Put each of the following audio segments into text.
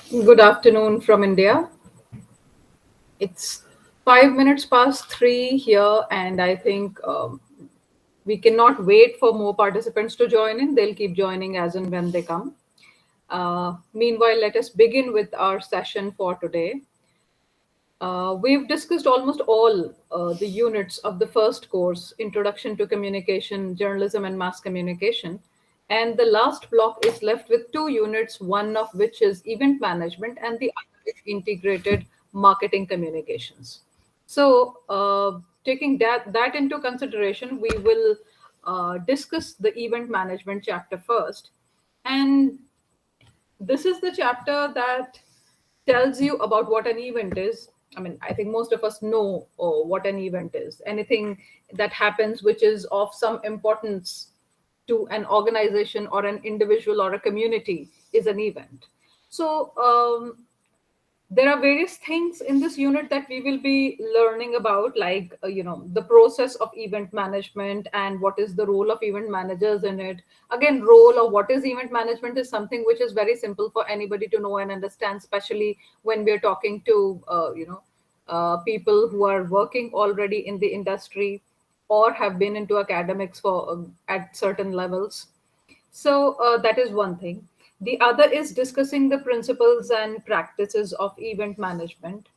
Good afternoon from India. It's 5 minutes past three here, and I think we cannot wait for more participants to join in. They'll keep joining as and when they come. Meanwhile, let us begin with our session for today. We've discussed almost all the units of the first course, Introduction to Communication, Journalism and Mass Communication. And the last block is left with two units, one of which is event management and the other is integrated marketing communications. So, taking that into consideration, we will discuss the event management chapter first. And this is the chapter that tells you about what an event is. I mean, I think most of us know what an event is. Anything that happens which is of some importance to an organization or an individual or a community is an event. So, there are various things in this unit that we will be learning about, like the process of event management and what is the role of event managers in it. Again, role of what is event management is something which is very simple for anybody to know and understand, especially when we're talking to people who are working already in the industry or have been into academics for at certain levels. So that is one thing. The other is discussing the principles and practices of event management.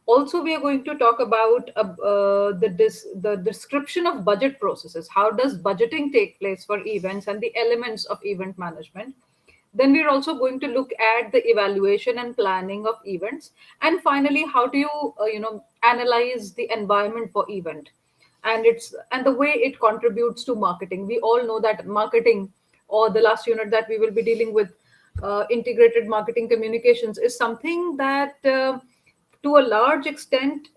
Also, we are going to talk about the description of budget processes. How does budgeting take place for events and the elements of event management? Then we're also going to look at the evaluation and planning of events, and finally, how do you analyze the environment for event, and the way it contributes to marketing. We all know that marketing, or the last unit that we will be dealing with, integrated marketing communications, is something that to a large extent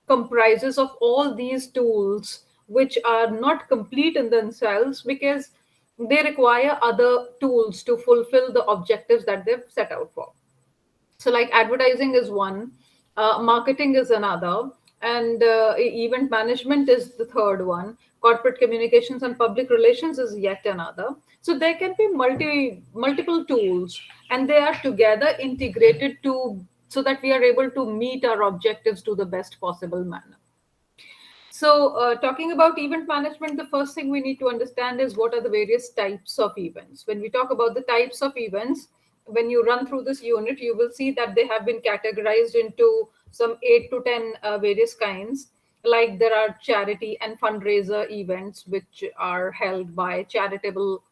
comprises of all these tools which are not complete in themselves because they require other tools to fulfill the objectives that they've set out for. So, like advertising is one, marketing is another, and event management is the third one. Corporate communications and public relations is yet another. So there can be multiple tools, and they are together integrated to so that we are able to meet our objectives to the best possible manner. So, talking about event management, the first thing we need to understand is what are the various types of events. When we talk about the types of events, when you run through this unit, you will see that they have been categorized into some 8 to 10 various kinds. Like there are charity and fundraiser events, which are held by charitable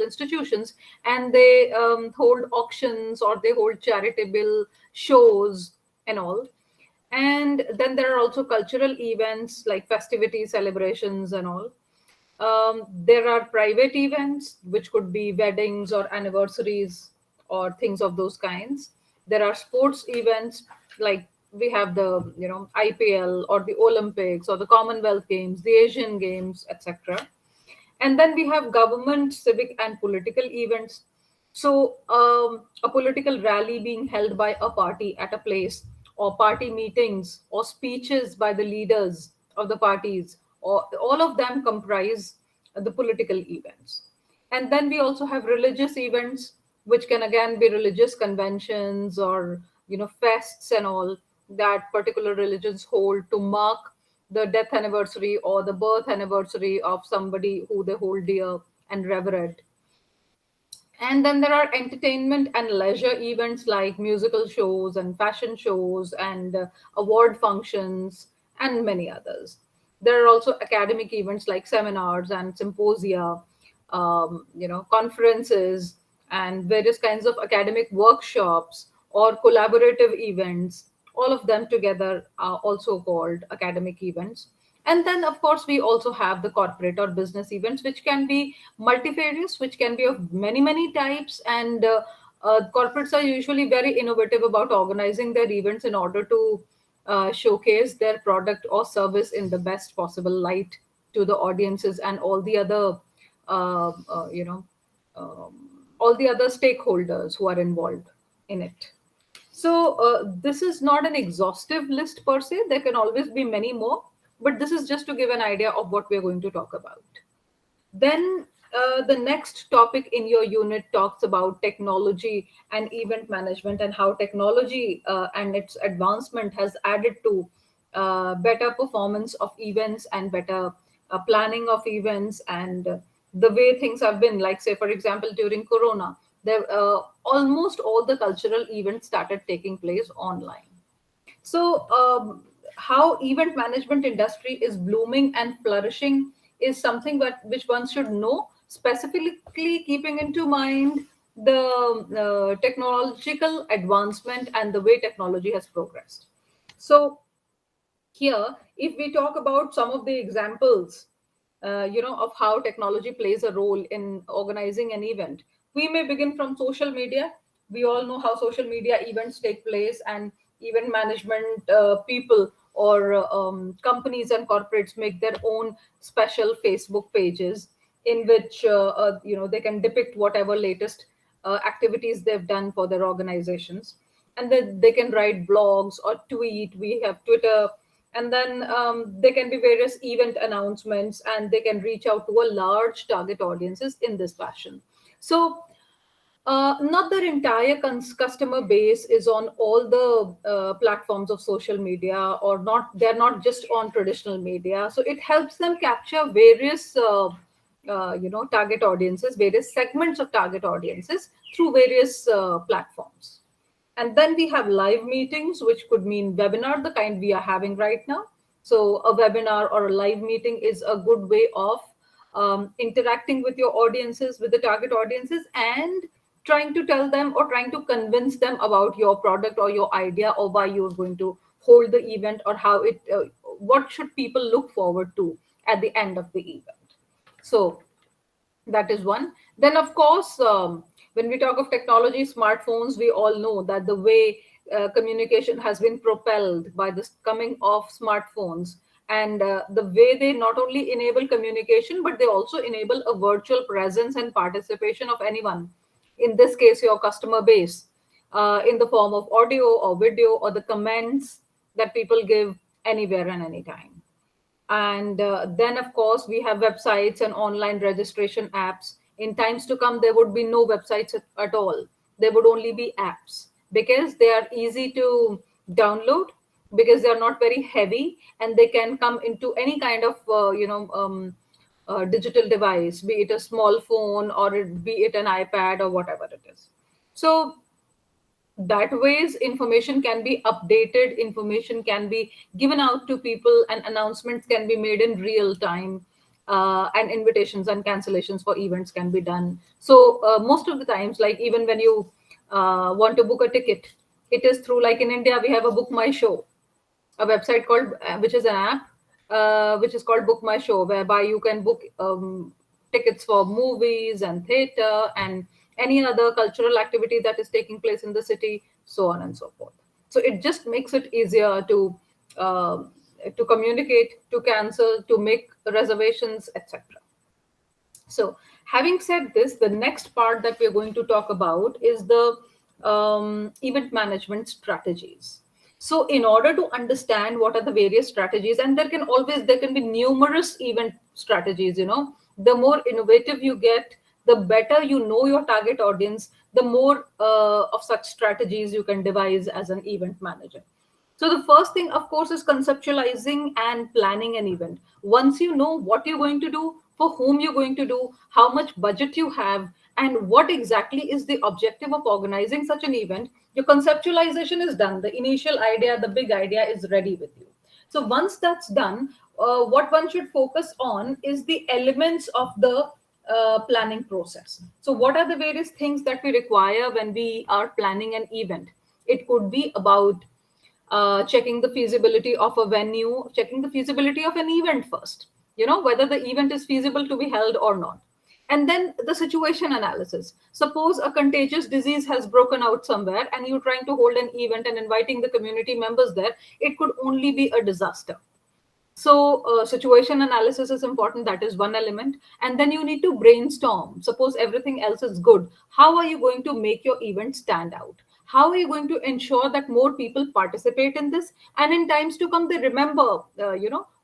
institutions, and they hold auctions or they hold charitable shows and all. And then there are also cultural events like festivities, celebrations, and all. There are private events, which could be weddings or anniversaries or things of those kinds. There are sports events, like we have the IPL or the Olympics or the Commonwealth Games, the Asian Games, etc. And then we have government, civic, and political events. So, a political rally being held by a party at a place, or party meetings, or speeches by the leaders of the parties, or all of them comprise the political events. And then we also have religious events, which can again be religious conventions or fests and all that particular religions hold to mark the death anniversary or the birth anniversary of somebody who they hold dear and revered. And then there are entertainment and leisure events like musical shows and fashion shows and award functions and many others. There are also academic events like seminars and symposia, conferences and various kinds of academic workshops or collaborative events. All of them together are also called academic events. And then, of course, we also have the corporate or business events, which can be multifarious, which can be of many, many types. And corporates are usually very innovative about organizing their events in order to showcase their product or service in the best possible light to the audiences and uh, uh, you know, all the other stakeholders who are involved in it. So, this is not an exhaustive list per se. There can always be many more, but this is just to give an idea of what we're going to talk about. Then, The next topic in your unit talks about technology and event management, and how technology and its advancement has added to better performance of events and better planning of events, and the way things have been. Like, say, for example, during Corona, there almost all the cultural events started taking place online. So, how event management industry is blooming and flourishing is something which one should know, specifically keeping into mind the technological advancement and the way technology has progressed. So, here, if we talk about some of the examples, of how technology plays a role in organizing an event, we may begin from social media. We all know how social media events take place, and event management people or companies and corporates make their own special Facebook pages in which they can depict whatever latest activities they've done for their organizations, and then they can write blogs or tweet. We have Twitter, and then there can be various event announcements, and they can reach out to a large target audiences in this fashion. So, not their entire customer base is on all the platforms of social media, or not, they're not just on traditional media. So it helps them capture various target audiences, various segments of target audiences through various platforms. And then we have live meetings, which could mean webinar, the kind we are having right now. So a webinar or a live meeting is a good way of interacting with your audiences, with the target audiences, and trying to tell them or trying to convince them about your product or your idea, or why you're going to hold the event, or how it what should people look forward to at the end of the event. So that is one. Then, of course, when we talk of technology, smartphones, we all know that the way communication has been propelled by the coming of smartphones, and the way they not only enable communication, but they also enable a virtual presence and participation of anyone, in this case your customer base, in the form of audio or video, or the comments that people give anywhere and anytime. And then, of course, we have websites and online registration apps. In times to come, there would be no websites at all. There would only be apps, because they are easy to download, because they are not very heavy, and they can come into any kind of digital device, be it a small phone, or be it an iPad, or whatever it is. So that ways information can be updated, information can be given out to people, and announcements can be made in real time, and invitations and cancellations for events can be done. So most of the times, like, even when you want to book a ticket, it is through, like in India we have a Book My Show, a website called, which is an app, which is called Book My Show, whereby you can book tickets for movies and theater and any other cultural activity that is taking place in the city, so on and so forth. So it just makes it easier uh, to communicate, to cancel, to make reservations, etc. So, having said this, the next part that we're going to talk about is the event management strategies. So, in order to understand what are the various strategies, and there can be numerous event strategies. The more innovative you get, the better you know your target audience, the more of such strategies you can devise as an event manager. So the first thing, of course, is conceptualizing and planning an event. Once you know what you're going to do, for whom you're going to do, how much budget you have, and what exactly is the objective of organizing such an event, your conceptualization is done. The initial idea, the big idea is ready with you. So once that's done, what one should focus on is the elements of the planning process. So what are the various things that we require when we are planning an event? It could be about checking the feasibility of a venue, checking the feasibility of an event first, whether the event is feasible to be held or not. And then the situation analysis. Suppose a contagious disease has broken out somewhere, and you're trying to hold an event and inviting the community members there, it could only be a disaster. So, situation analysis is important. That is one element. And then you need to brainstorm. Suppose everything else is good. How are you going to make your event stand out? How are you going to ensure that more people participate in this? And in times to come, they remember,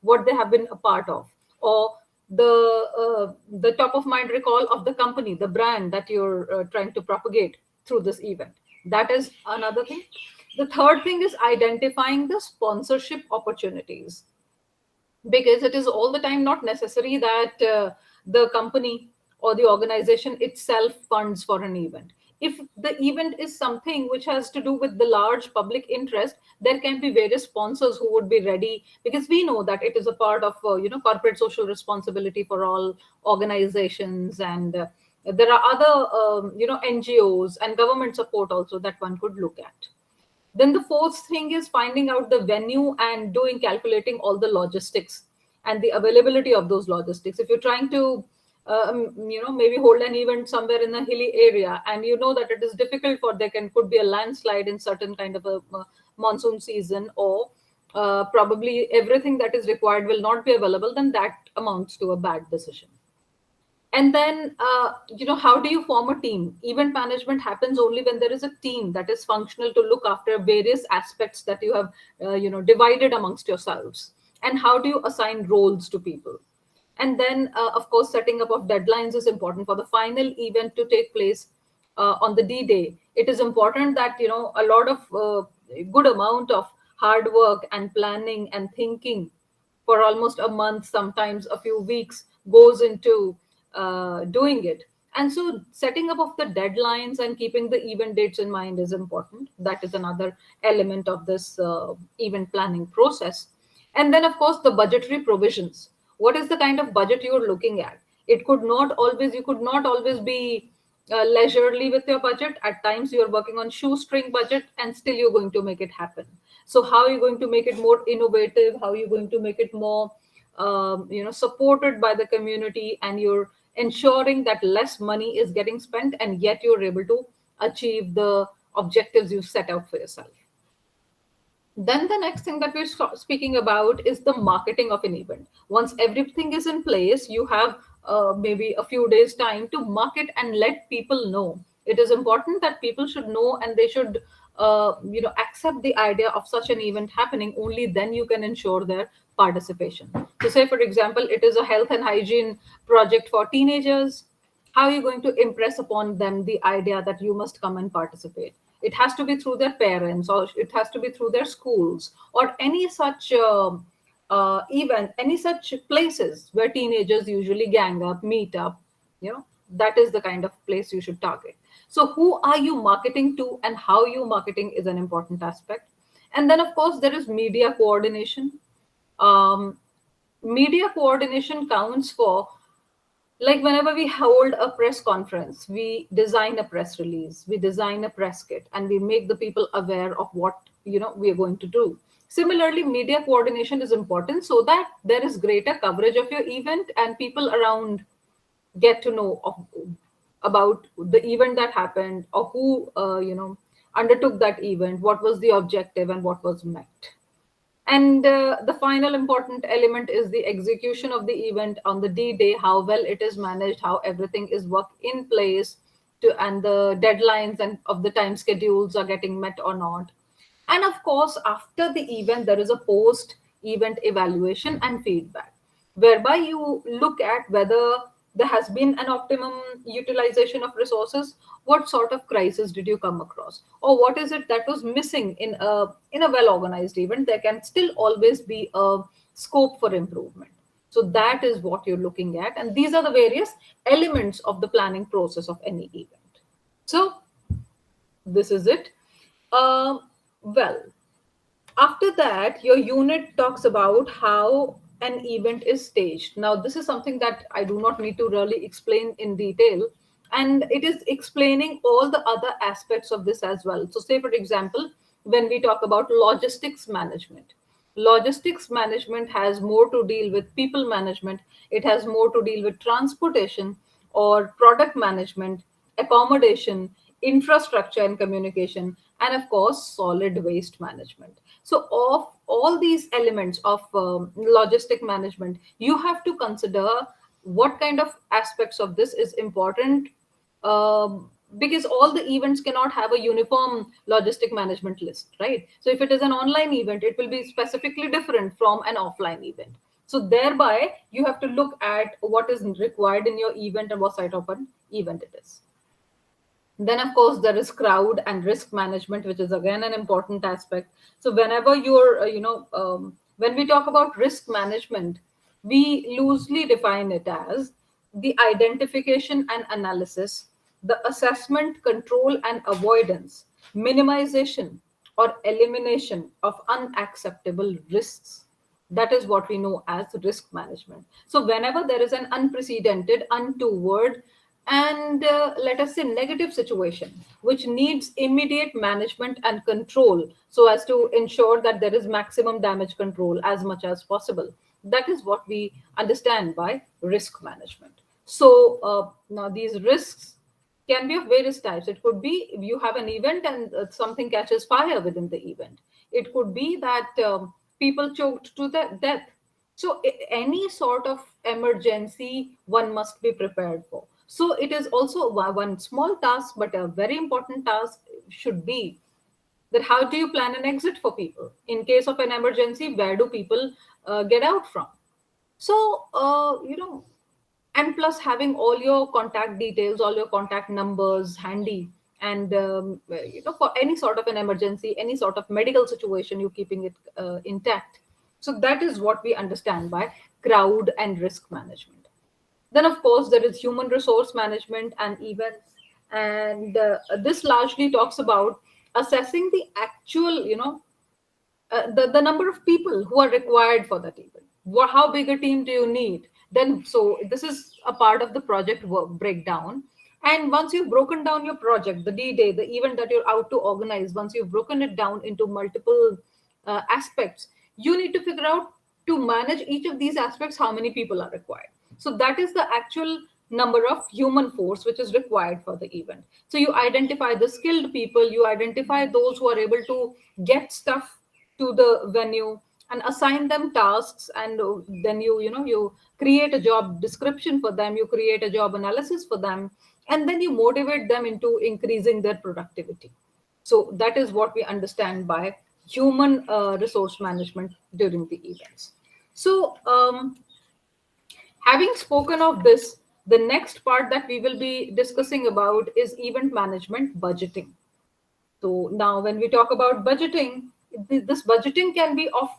what they have been a part of. Or the top of mind recall of the company, the brand that you're trying to propagate through this event. That is another thing. The third thing is identifying the sponsorship opportunities, because it is all the time not necessary that the company or the organization itself funds for an event. If the event is something which has to do with the large public interest, there can be various sponsors who would be ready, because we know that it is a part of corporate social responsibility for all organizations, and there are other NGOs and government support also that one could look at. Then the fourth thing is finding out the venue and doing calculating all the logistics and the availability of those logistics. If you're trying to, maybe hold an event somewhere in a hilly area, and you know that it is difficult for there could be a landslide in certain kind of a monsoon season, or probably everything that is required will not be available, then that amounts to a bad decision. And then how do you form a team? Event management happens only when there is a team that is functional to look after various aspects that you have divided amongst yourselves. And how do you assign roles to people? And then of course, setting up of deadlines is important for the final event to take place on the D-day. It is important that a lot of good amount of hard work and planning and thinking for almost a month, sometimes a few weeks, goes into doing it. And so setting up of the deadlines and keeping the event dates in mind is important. That is another element of this event planning process. And then of course, the budgetary provisions. What is the kind of budget you're looking at? You could not always be leisurely with your budget. At times you're working on shoestring budget, and still you're going to make it happen. So how are you going to make it more innovative? How are you going to make it more supported by the community, and you're ensuring that less money is getting spent, and yet you're able to achieve the objectives you set out for yourself? Then the next thing that we're speaking about is the marketing of an event. Once everything is in place, you have maybe a few days time to market and let people know. It is important that people should know, and they should accept the idea of such an event happening. Only then you can ensure their participation. So say for example, it is a health and hygiene project for teenagers. How are you going to impress upon them the idea that you must come and participate? It has to be through their parents, or it has to be through their schools, or any such event, any such places where teenagers usually gang up, meet up. That is the kind of place you should target. So who are you marketing to, and how you marketing is an important aspect. And then of course, there is media coordination. um, Media coordination counts for, like, whenever we hold a press conference, we design a press release, we design a press kit, and we make the people aware of what we are going to do. Similarly, media coordination is important, so that there is greater coverage of your event, and people around get to know about the event that happened, or who undertook that event, what was the objective, and what was met. And the final important element is the execution of the event on the D-day, how well it is managed, how everything is worked in place, and the deadlines and of the time schedules are getting met or not. And of course, after the event, there is a post-event evaluation and feedback, whereby you look at whether there has been an optimum utilization of resources. What sort of crisis did you come across, or what is it that was missing in a well organized event? There can still always be a scope for improvement. So that is what you're looking at, and these are the various elements of the planning process of any event. So this is it. Well, after that, your unit talks about how an event is staged. Now, this is something that I do not need to really explain in detail, and it is explaining all the other aspects of this as well. So, say, for example, when we talk about logistics management has more to deal with people management, it has more to deal with transportation or product management, accommodation, infrastructure and communication, and of course, solid waste management. So, of all these elements of logistic management, you have to consider what kind of aspects of this is important, because all the events cannot have a uniform logistic management list, right? So, if it is an online event, it will be specifically different from an offline event. So thereby you have to look at what is required in your event and what sort of an event it is. Then of course there is crowd and risk management, which is again an important aspect. So whenever you're when we talk about risk management, we loosely define it as the identification and analysis, the assessment, control and avoidance, minimization or elimination of unacceptable risks. That is what we know as risk management. So whenever there is an unprecedented, untoward, and let us say negative situation which needs immediate management and control so as to ensure that there is maximum damage control as much as possible, that is what we understand by risk management. So now these risks can be of various types. It could be if you have an event and something catches fire within the event. It could be that people choked to the death. So any sort of emergency one must be prepared for. So it is also one small task, but a very important task should be that how do you plan an exit for people in case of an emergency? Where do people get out from? So and plus having all your contact details, all your contact numbers handy, and for any sort of an emergency, any sort of medical situation, you're keeping it intact. So that is what we understand by crowd and risk management. Then of course there is human resource management and events, and this largely talks about assessing the actual the number of people who are required for that event. How big a team do you need? Then, so this is a part of the project work breakdown. And once you've broken down your project, the D-Day, the event that you're out to organize, once you've broken it down into multiple aspects, you need to figure out to manage each of these aspects how many people are required. So that is the actual number of human force which is required for the event. So you identify the skilled people, you identify those who are able to get stuff to the venue and assign them tasks, and then you create a job description for them, you create a job analysis for them, and then you motivate them into increasing their productivity. So that is what we understand by human resource management during the events. So having spoken of this, the next part that we will be discussing about is event management budgeting. So now, when we talk about budgeting, this budgeting can be of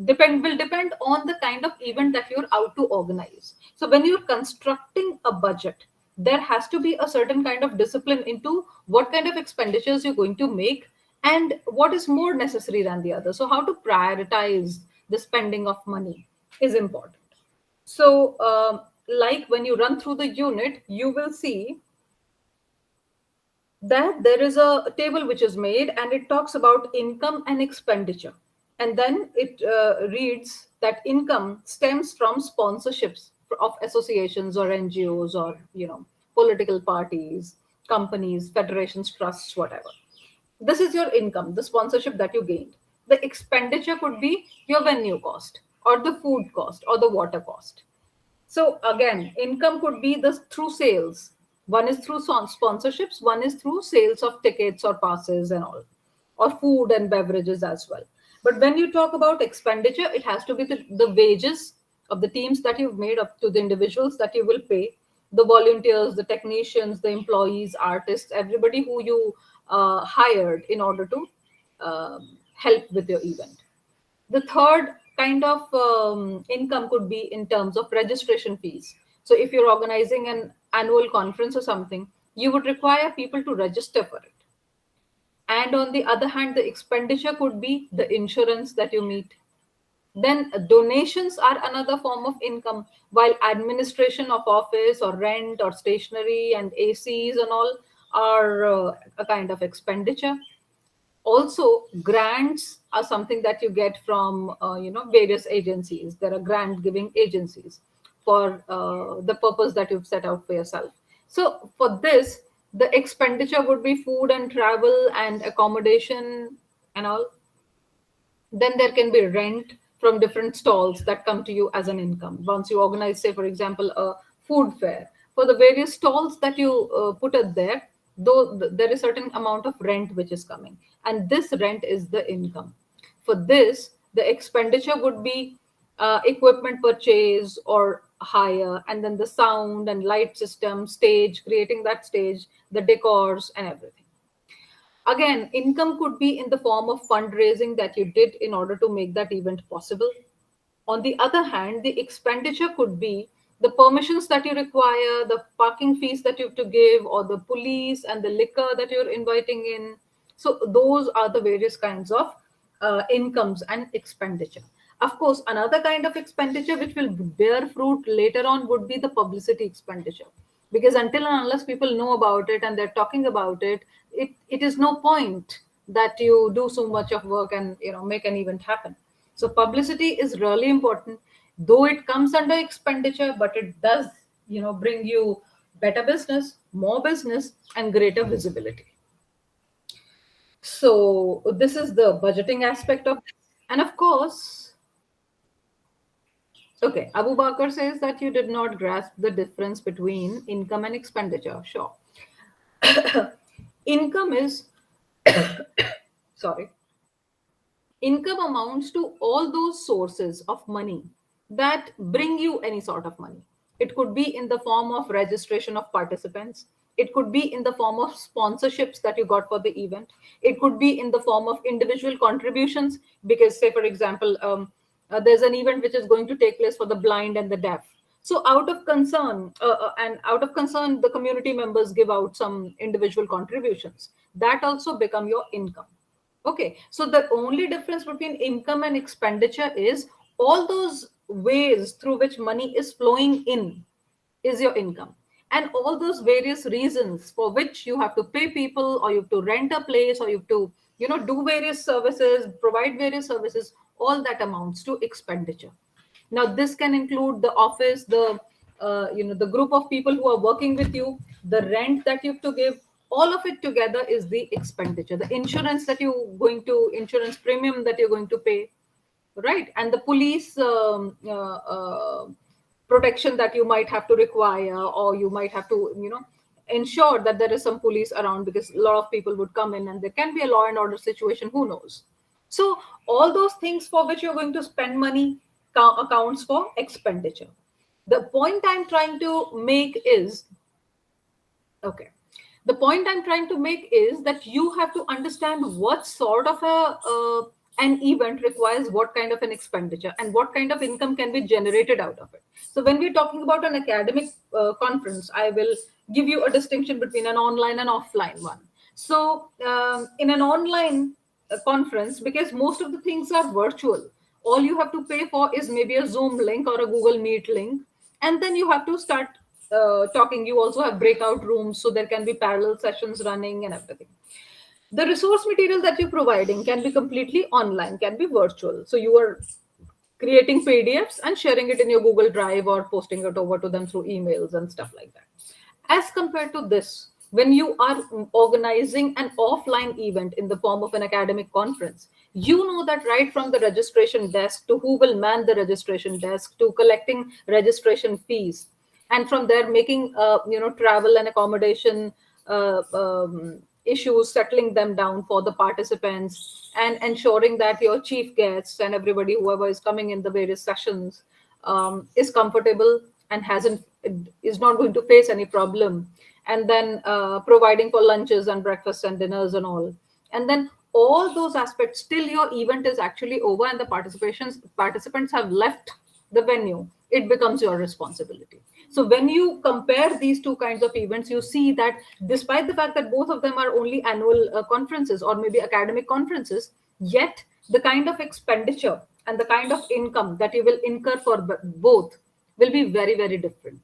depend on the kind of event that you're out to organize. So when you're constructing a budget, there has to be a certain kind of discipline into what kind of expenditures you're going to make and what is more necessary than the other. So how to prioritize the spending of money is important. So like when you run through the unit, you will see that there is a table which is made and it talks about income and expenditure, and then it reads that income stems from sponsorships of associations or NGOs or political parties, companies, federations, trusts, whatever. This is your income, the sponsorship that you gained. The expenditure could be your venue cost or the food cost or the water cost. So again, income could be the through sales. One is through sponsorships, one is through sales of tickets or passes and all, or food and beverages as well. But when you talk about expenditure, it has to be the wages of the teams that you've made, up to the individuals that you will pay, the volunteers, the technicians, the employees, artists, everybody who you hired in order to help with your event. The third kind of income could be in terms of registration fees. So if you're organizing an annual conference or something, you would require people to register for it. And on the other hand, the expenditure could be the insurance that you meet. Then donations are another form of income, while administration of office or rent or stationery and ACs and all are a kind of expenditure. Also, grants are something that you get from various agencies. There are grant giving agencies for the purpose that you've set out for yourself. So for this, the expenditure would be food and travel and accommodation and all. Then there can be rent from different stalls that come to you as an income. Once you organize, say, for example, a food fair, for the various stalls that you put it there, though there is certain amount of rent which is coming, and this rent is the income. For this, the expenditure would be equipment purchase or hire, and then the sound and light system, stage, creating that stage, the decors, and everything. Again, income could be in the form of fundraising that you did in order to make that event possible. On the other hand, the expenditure could be the permissions that you require, the parking fees that you have to give, or the police and the liquor that you're inviting in. So, those are the various kinds of incomes and expenditure. Of course, another kind of expenditure which will bear fruit later on would be the publicity expenditure. Because until and unless people know about it and they're talking about it, it is no point that you do so much of work and make an event happen. So publicity is really important, though it comes under expenditure, but it does, bring you better business, more business, and greater visibility. So this is the budgeting aspect of it. And of course, okay, Abu Bakr says that you did not grasp the difference between income and expenditure. Sure. Income is, sorry, income amounts to all those sources of money that bring you any sort of money. It could be in the form of registration of participants. It could be in the form of sponsorships that you got for the event. It could be in the form of individual contributions, because, say, for example, there's an event which is going to take place for the blind and the deaf. So, out of concern, the community members give out some individual contributions that also become your income. Okay, so the only difference between income and expenditure is all those ways through which money is flowing in is your income. And all those various reasons for which you have to pay people, or you have to rent a place, or you have to, do various services, provide various services, all that amounts to expenditure. Now, this can include the office, the group of people who are working with you, the rent that you have to give. All of it together is the expenditure. The insurance premium that you're going to pay, right? And the police protection that you might have to require, or you might have to, ensure that there is some police around, because a lot of people would come in and there can be a law and order situation. Who knows? So all those things for which you're going to spend money accounts for expenditure. The point I'm trying to make is, okay, the point I'm trying to make is that you have to understand what sort of an event requires what kind of an expenditure, and what kind of income can be generated out of it. So when we're talking about an academic conference, I will give you a distinction between an online and offline one. So in an online conference, because most of the things are virtual, all you have to pay for is maybe a Zoom link or a Google Meet link, and then you have to start talking. You also have breakout rooms, so there can be parallel sessions running and everything. The resource material that you're providing can be completely online, can be virtual. So you are creating PDFs and sharing it in your Google Drive, or posting it over to them through emails and stuff like that. As compared to this, when you are organizing an offline event in the form of an academic conference, you know that right from the registration desk to who will man the registration desk to collecting registration fees, and from there making travel and accommodation issues, settling them down for the participants, and ensuring that your chief guests and everybody, whoever is coming in the various sessions, is comfortable and hasn't is not going to face any problem, and then providing for lunches and breakfasts and dinners and all, and then all those aspects till your event is actually over and the participants have left the venue, it becomes your responsibility. So when you compare these two kinds of events, you see that despite the fact that both of them are only annual conferences or maybe academic conferences, yet the kind of expenditure and the kind of income that you will incur for both will be very, very different.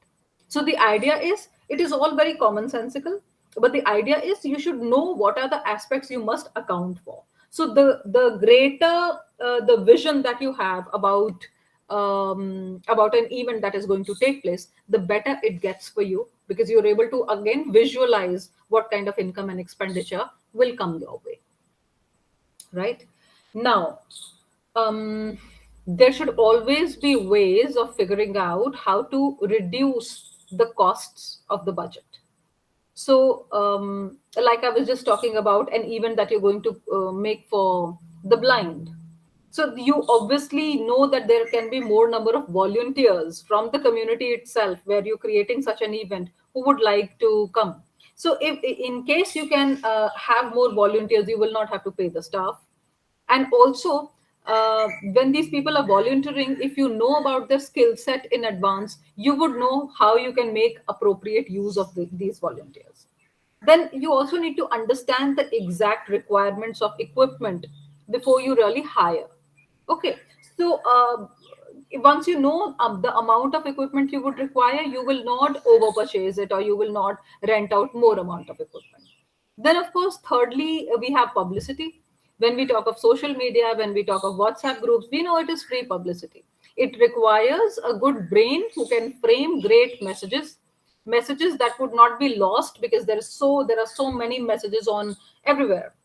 So the idea is, it is all very commonsensical, but the idea is you should know what are the aspects you must account for. So the greater the vision that you have about an event that is going to take place, the better it gets for you, because you're able to again visualize what kind of income and expenditure will come your way. Right now, there should always be ways of figuring out how to reduce the costs of the budget. So, like I was just talking about an event that you're going to make for the blind. So you obviously know that there can be more number of volunteers from the community itself where you're creating such an event who would like to come. So if in case you can have more volunteers, you will not have to pay the staff. And also, when these people are volunteering, if you know about their skill set in advance, you would know how you can make appropriate use of these volunteers. Then you also need to understand the exact requirements of equipment before you really hire. Okay, so once you know the amount of equipment you would require, you will not over purchase it, or you will not rent out more amount of equipment. Then, of course, thirdly, we have publicity. When we talk of social media, when we talk of WhatsApp groups, we know it is free publicity. It requires a good brain who can frame great messages that would not be lost, because there are so many messages on everywhere,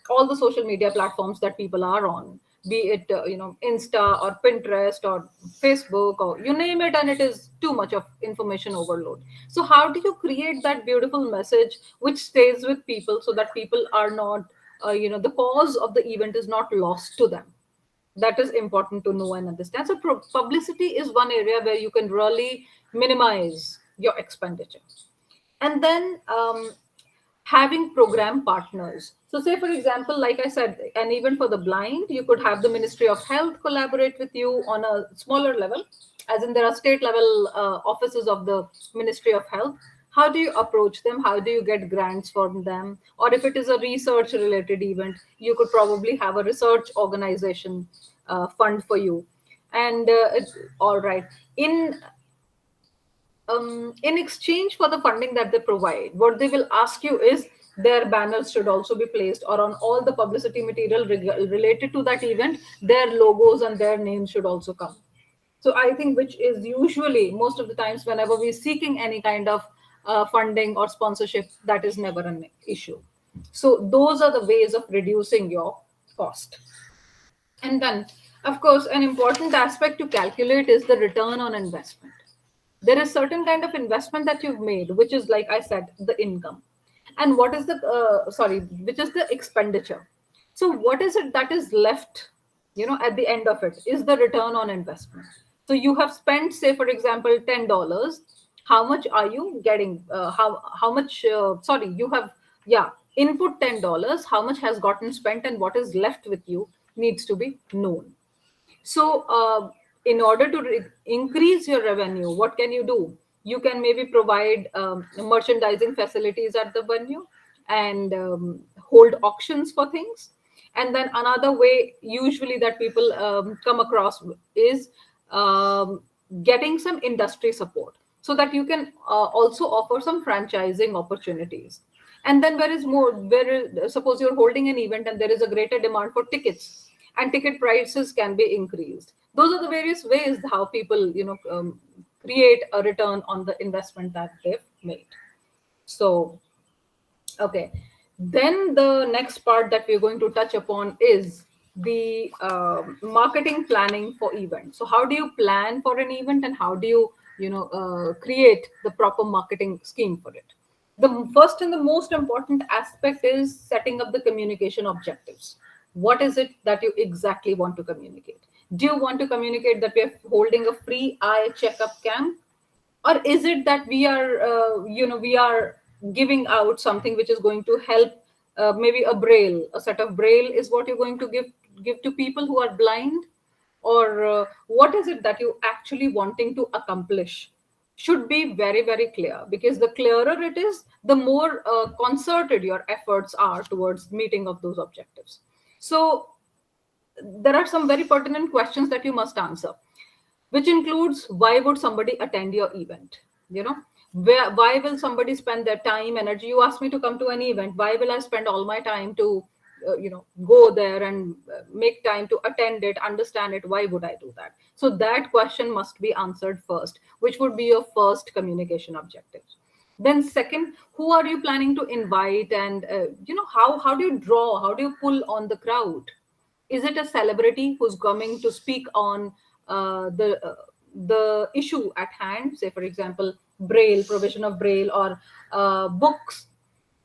all the social media platforms that people are on, be it Insta or Pinterest or Facebook, or you name it, and it is too much of information overload. So how do you create that beautiful message which stays with people, so that people are not the cause of the event is not lost to them? That is important to know and understand. So publicity is one area where you can really minimize your expenditure. And then having program partners. So say for example, like I said, and even for the blind, you could have the Ministry of Health collaborate with you on a smaller level, as in there are state level offices of the Ministry of Health. How do you approach them? How do you get grants from them? Or if it is a research related event, you could probably have a research organization fund for you. And all right, in exchange for the funding that they provide, what they will ask you is their banners should also be placed, or on all the publicity material related to that event, their logos and their names should also come. So I think, which is usually most of the times whenever we're seeking any kind of funding or sponsorship, that is never an issue. So those are the ways of reducing your cost. And then, of course, an important aspect to calculate is the return on investment. There is certain kind of investment that you've made, which is, like I said, the income. And what is the which is the expenditure. So what is it that is left, at the end of it, is the return on investment. So you have spent, say for example, $10. How much are you getting? How much? Sorry, you have, yeah, input $10. How much has gotten spent, and what is left with you needs to be known. So, in order to increase your revenue, what can you do? You can maybe provide merchandising facilities at the venue, and hold auctions for things. And then another way, usually, that people come across is getting some industry support, so that you can also offer some franchising opportunities. And then suppose you're holding an event and there is a greater demand for tickets, and ticket prices can be increased. Those are the various ways how people create a return on the investment that they've made. So, okay, then the next part that we're going to touch upon is the marketing planning for events. So how do you plan for an event, and how do you create the proper marketing scheme for it? The first and the most important aspect is setting up the communication objectives. What is it that you exactly want to communicate? Do you want to communicate that we are holding a free eye checkup camp, or is it that we are giving out something which is going to help, maybe a set of braille is what you're going to give to people who are blind? Or what is it that you actually wanting to accomplish? Should be very, very clear, because the clearer it is, the more concerted your efforts are towards meeting of those objectives. So there are some very pertinent questions that you must answer, which includes, why would somebody attend your event? Why will somebody spend their time, energy? You ask me to come to an event, why will I spend all my time to go there and make time to attend it, understand it? Why would I do that? So that question must be answered first, which would be your first communication objective. Then second, who are you planning to invite? And how do you draw, how do you pull on the crowd? Is it a celebrity who's coming to speak on the issue at hand? Say, for example, braille, provision of braille, or books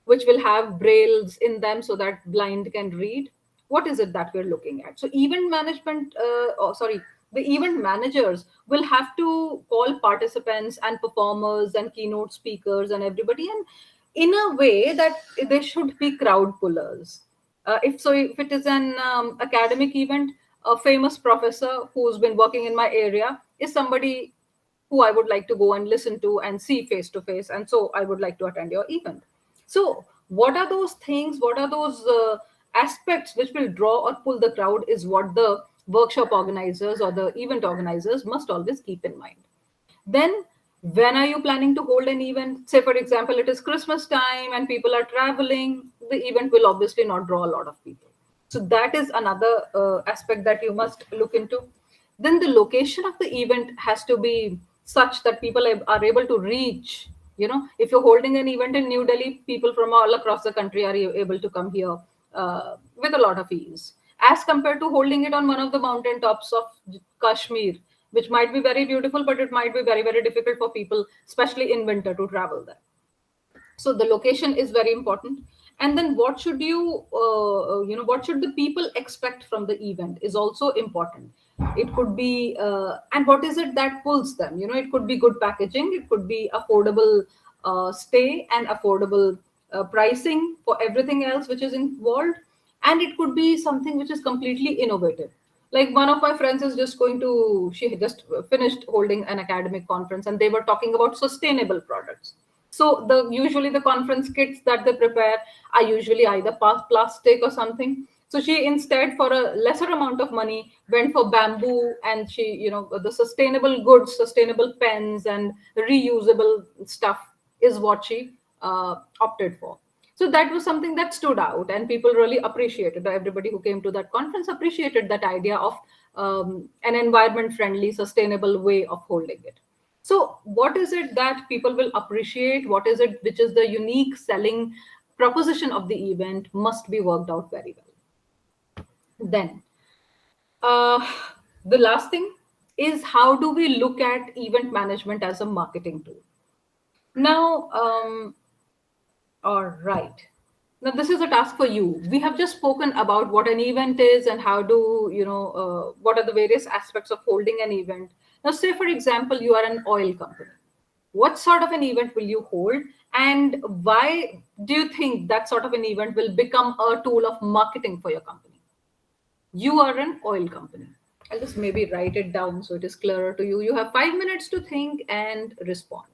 which will have brailles in them so that blind can read. what is it that we're looking at? So event management, the event managers will have to call participants and performers and keynote speakers and everybody, and in a way that they should be crowd pullers. If it is an academic event, a famous professor who's been working in my area is somebody who I would like to go and listen to and see face to face. And so I would like to attend your event. So, what are those things? What are those aspects which will draw or pull the crowd is what the workshop organizers or the event organizers must always keep in mind. Then, when are you planning to hold an event? Say, for example, it is Christmas time and people are traveling, the event will obviously not draw a lot of people. So, that is another aspect that you must look into. Then, the location of the event has to be such that people are able to reach. You know, if you're holding an event in New Delhi, people from all across the country are able to come here with a lot of ease, as compared to holding it on one of the mountain tops of Kashmir, which might be very beautiful, but it might be very, very difficult for people, especially in winter, to travel there. So the location is very important. And then what should what should the people expect from the event is also important. It could be and what is it that pulls them? It could be good packaging, it could be affordable stay and affordable pricing for everything else which is involved, and it could be something which is completely innovative. Like, one of my friends is just going to she had just finished holding an academic conference, and they were talking about sustainable products. So the usually the conference kits that they prepare are usually either plastic or something. So she, instead, for a lesser amount of money, went for bamboo, and she, the sustainable goods, sustainable pens and reusable stuff is what she opted for. So that was something that stood out, and people really appreciated. Everybody who came to that conference appreciated that idea of an environment friendly, sustainable way of holding it. So, what is it that people will appreciate? What is it which is the unique selling proposition of the event must be worked out very well. Then, uh, the last thing is, how do we look at event management as a marketing tool? Now, all right. Now, this is a task for you. We have just spoken about what an event is and how do, what are the various aspects of holding an event. Now, say, for example, you are an oil company. What sort of an event will you hold? And why do you think that sort of an event will become a tool of marketing for your company? You are an oil company. I'll just maybe write it down so it is clearer to you. You have 5 minutes to think and respond.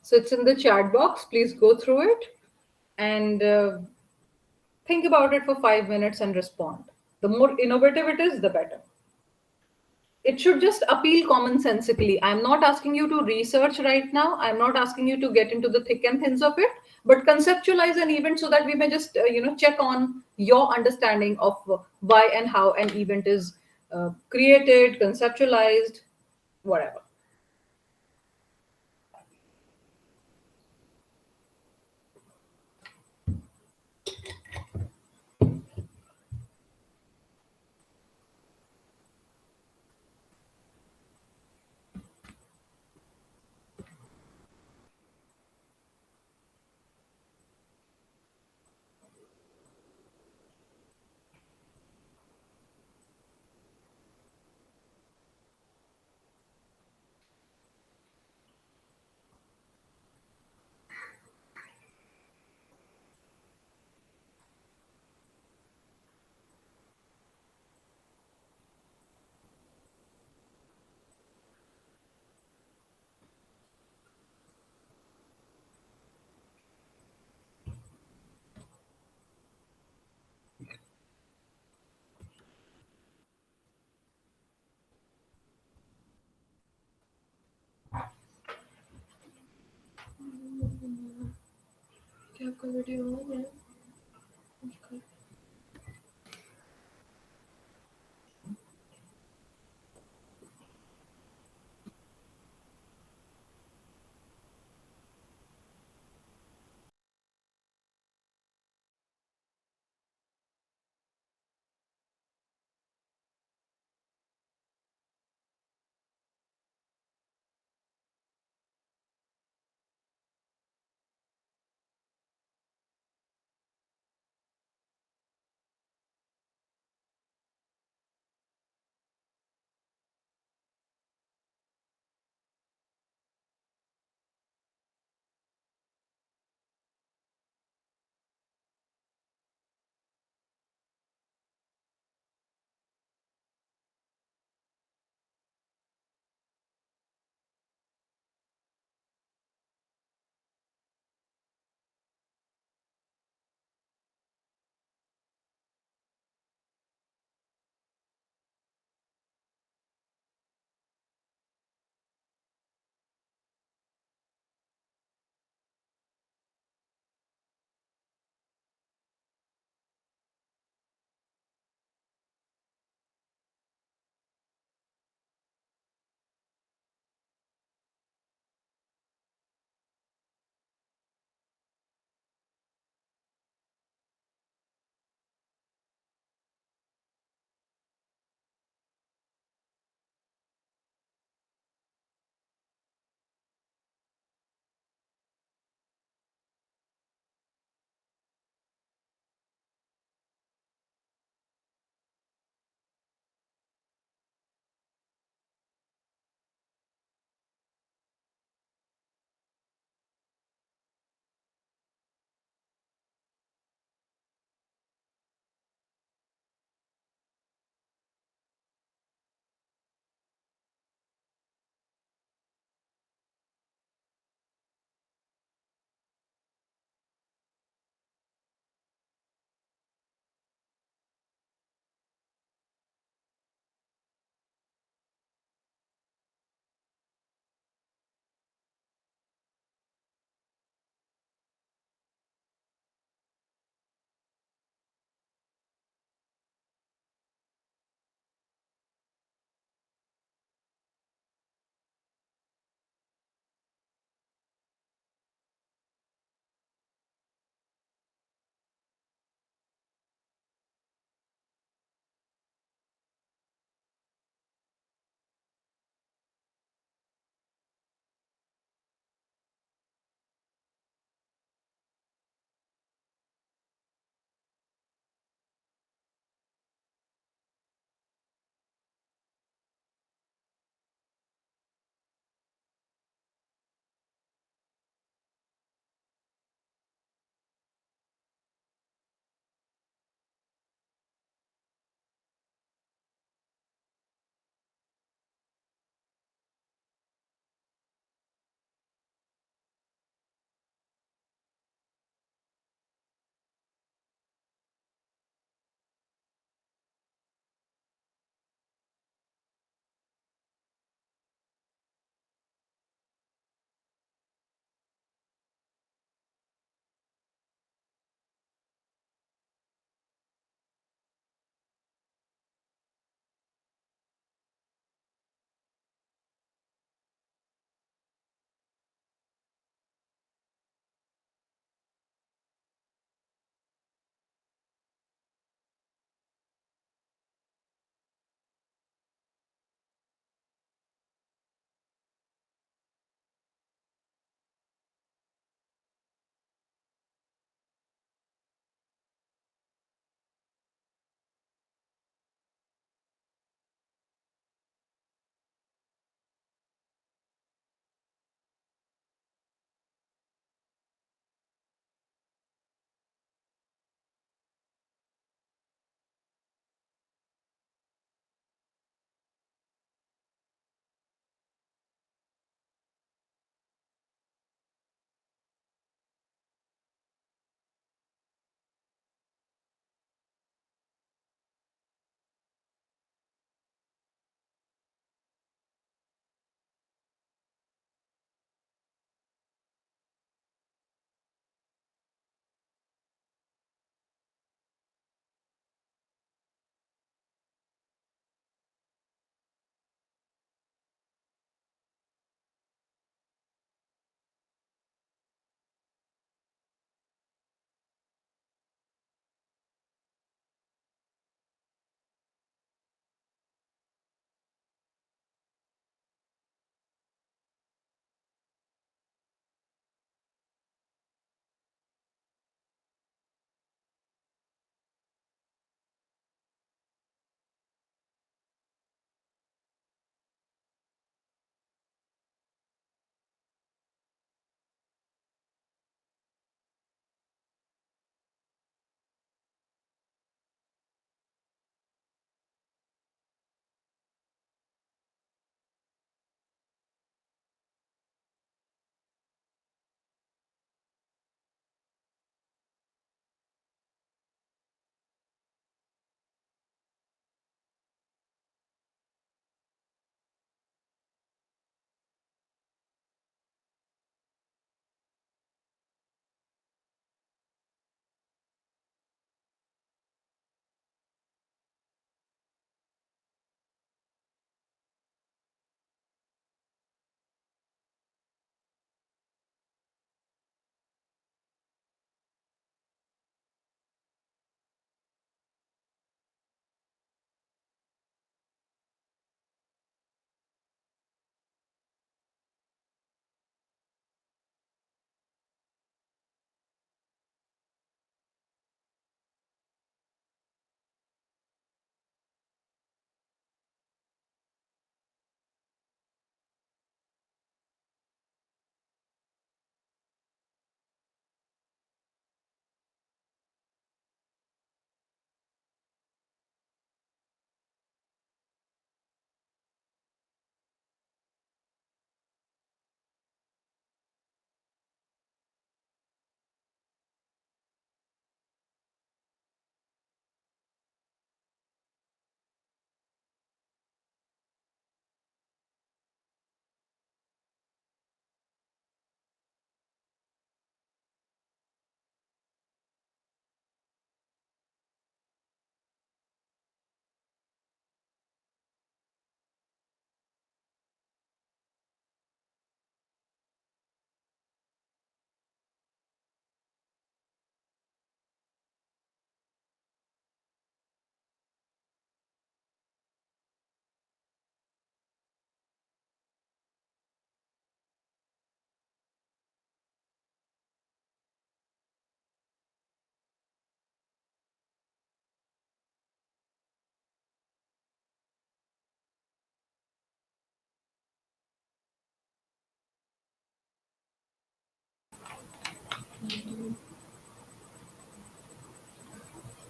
So it's in the chat box. Please go through it and think about it for 5 minutes and respond. The more innovative it is, the better. It should just appeal commonsensically. I'm not asking you to research right now. I'm not asking you to get into the thick and thins of it, but conceptualize an event so that we may just check on your understanding of why and how an event is created, conceptualized, whatever. का video on है.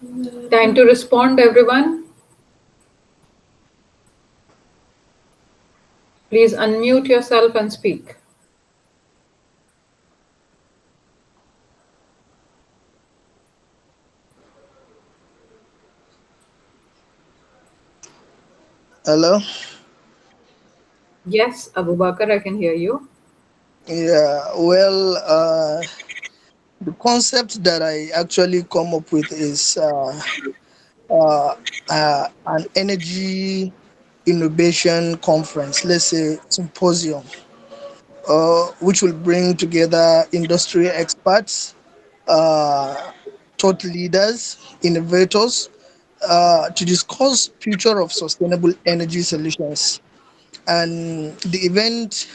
Time to respond, everyone. Please unmute yourself and speak. Hello. Yes, Abu Bakr, I can hear you. Yeah. Well, the concept that I actually come up with is an energy innovation conference. Let's say symposium, which will bring together industry experts, uh, thought leaders, innovators, to discuss future of sustainable energy solutions. And the event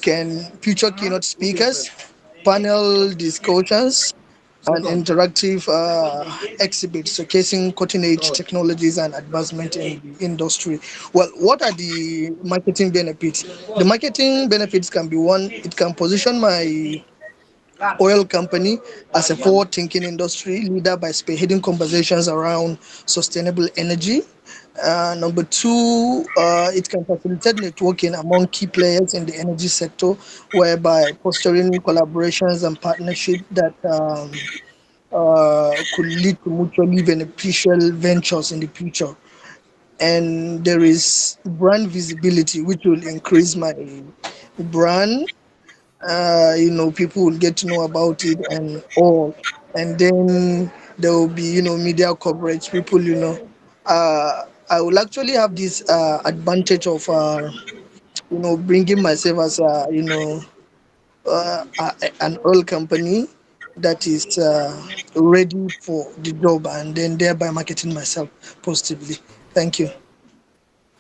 can feature keynote speakers, panel discussions, and interactive exhibits showcasing cutting edge technologies and advancement in the industry. Well, what are the marketing benefits? The marketing benefits can be one, it can position my oil company as a forward thinking industry leader by spearheading conversations around sustainable energy. Number two, it can facilitate networking among key players in the energy sector, whereby fostering collaborations and partnership that could lead to mutually beneficial ventures in the future. And there is brand visibility, which will increase my brand. People will get to know about it and all. And then there will be, media coverage. People, I will actually have this advantage of, bringing myself as an oil company that is ready for the job, and then thereby marketing myself positively. Thank you.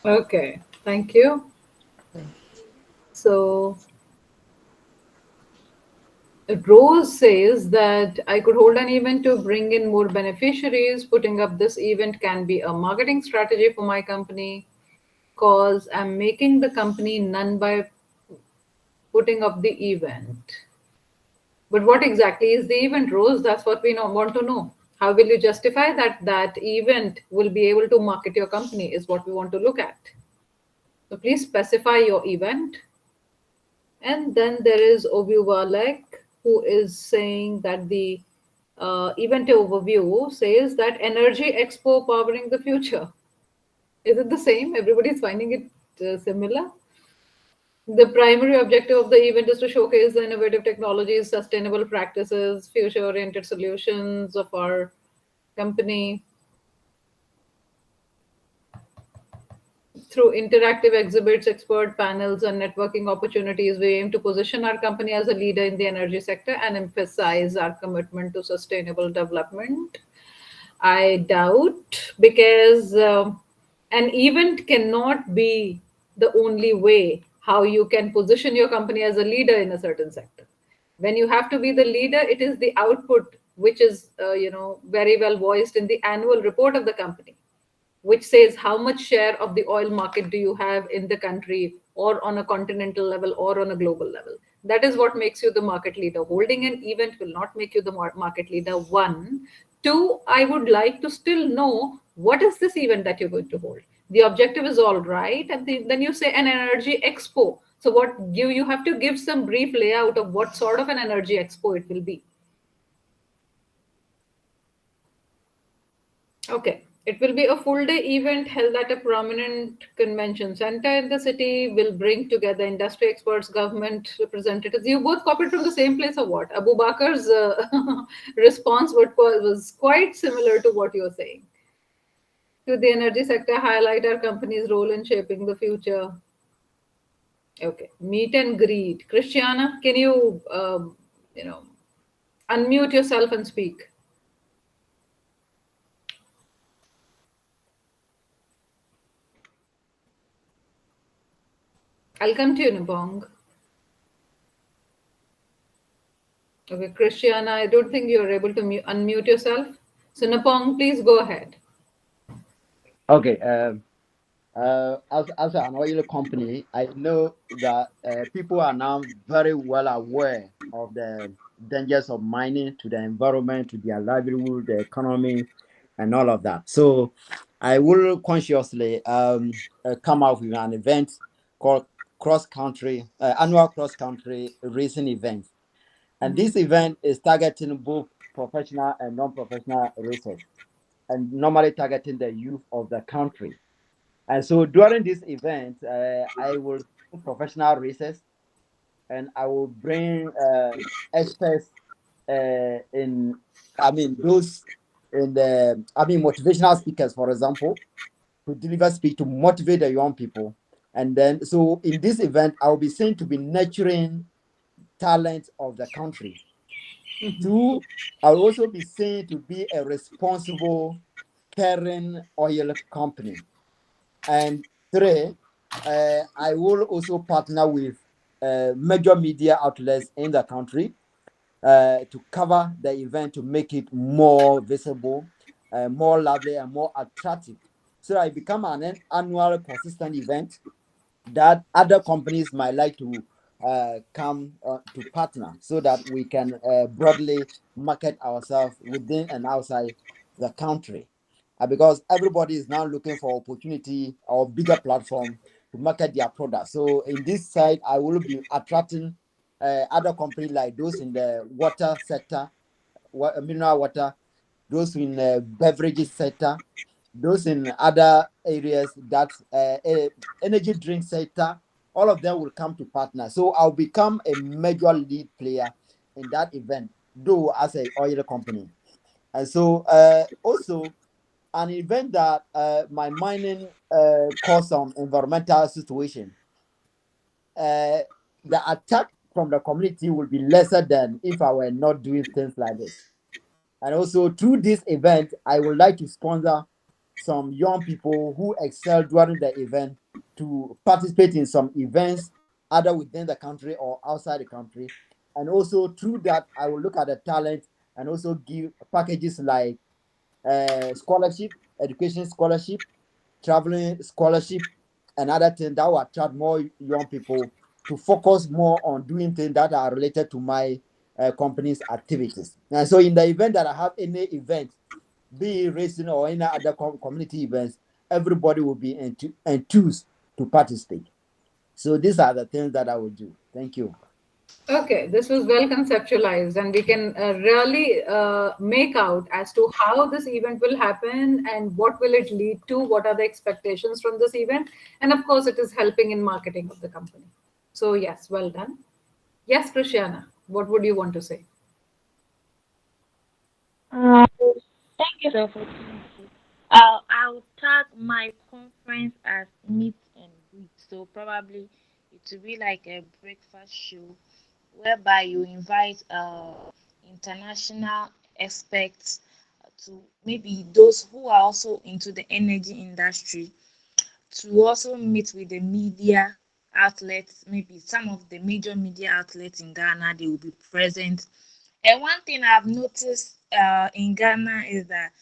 Okay, thank you. So, Rose says that I could hold an event to bring in more beneficiaries. Putting up this event can be a marketing strategy for my company because I'm making the company none by putting up the event. But what exactly is the event, Rose? That's what we want to know. How will you justify that that event will be able to market your company is what we want to look at. So please specify your event. And then there is Obuvalek, who is saying that the event overview says that Energy Expo powering the future. Is it the same? Everybody's finding it similar. The primary objective of the event is to showcase the innovative technologies, sustainable practices, future oriented solutions of our company. Through interactive exhibits, expert panels, and networking opportunities, we aim to position our company as a leader in the energy sector and emphasize our commitment to sustainable development. I doubt because an event cannot be the only way how you can position your company as a leader in a certain sector. When you have to be the leader, it is the output which is very well voiced in the annual report of the company, which says how much share of the oil market do you have in the country or on a continental level or on a global level. That is what makes you the market leader. Holding an event will not make you the market leader. One. Two, I would like to still know what is this event that you're going to hold. The objective is all right, and then you say an energy expo. So what you have to give some brief layout of what sort of an energy expo it will be. Okay. It will be a full day event held at a prominent convention center in the city. Will bring together industry experts, government representatives. You both copied from the same place or what? Abu Bakar's response was quite similar to what you're saying. To the energy sector, highlight our company's role in shaping the future. Okay. Meet and greet. Christiana, can you, you know, unmute yourself and speak? I'll come to you, Nipong. Okay, Christiana, I don't think you're able to unmute yourself. So, Napong, please go ahead. Okay. As an oil company, I know that people are now very well aware of the dangers of mining to the environment, to their livelihood, the economy, and all of that. So I will consciously come out with an event called cross country annual cross country racing event, and this event is targeting both professional and non-professional racers, and normally targeting the youth of the country. And so during this event, I will do professional racers, and I will bring experts in, I mean, those in the, I mean, motivational speakers, for example, to deliver speech to motivate the young people. And then, so in this event, I will be seen to be nurturing talent of the country. Two, I'll also be seen to be a responsible, caring oil company. And three, I will also partner with major media outlets in the country to cover the event to make it more visible, more lively, and more attractive. So it become an annual consistent event that other companies might like to come to partner so that we can broadly market ourselves within and outside the country. Because everybody is now looking for opportunity or bigger platform to market their products. So in this side, I will be attracting other companies like those in the water sector, mineral water, those in the beverages sector, those in other areas that energy drink sector, all of them will come to partner. So I'll become a major lead player in that event, though as a oil company. And so also an event that my mining caused some environmental situation, uh, the attack from the community will be lesser than if I were not doing things like this. And also through this event, I would like to sponsor some young people who excel during the event to participate in some events either within the country or outside the country. And also through that, I will look at the talent and also give packages like scholarship, education scholarship, traveling scholarship, and other things that will attract more young people to focus more on doing things that are related to my company's activities. And so, in the event that I have any event, be it racing or any other community events, everybody will be enthused to participate. So, these are the things that I will do. Thank you. Okay, this was well conceptualized, and we can really make out as to how this event will happen and what will it lead to, what are the expectations from this event, and of course, it is helping in marketing of the company. So, yes, well done. Yes, Christiana, what would you want to say? Uh, Thank you for the opportunity. I'll tag my conference as meet and greet. So probably it will be like a breakfast show whereby you invite international experts to maybe those who are also into the energy industry to also meet with the media outlets, maybe some of the major media outlets in Ghana, they will be present. And one thing I've noticed in Ghana is that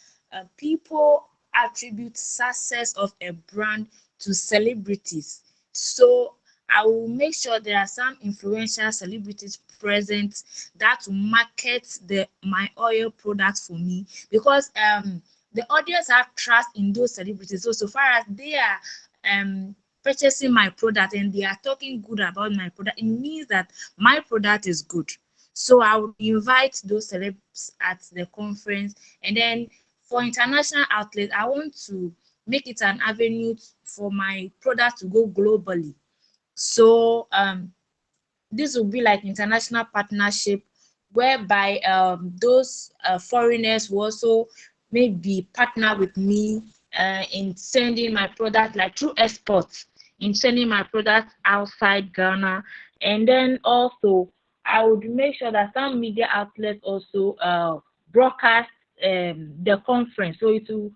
people attribute success of a brand to celebrities. So I will make sure there are some influential celebrities present that will market the my oil products for me because the audience have trust in those celebrities. So far as they are purchasing my product and they are talking good about my product, it means that my product is good. So I would invite those celebs at the conference. And then for international outlets, I want to make it an avenue for my product to go globally. So this will be like international partnership whereby those foreigners will also maybe partner with me in sending my product like through exports in sending my product outside Ghana. And then also I would make sure that some media outlets also broadcast the conference, so it will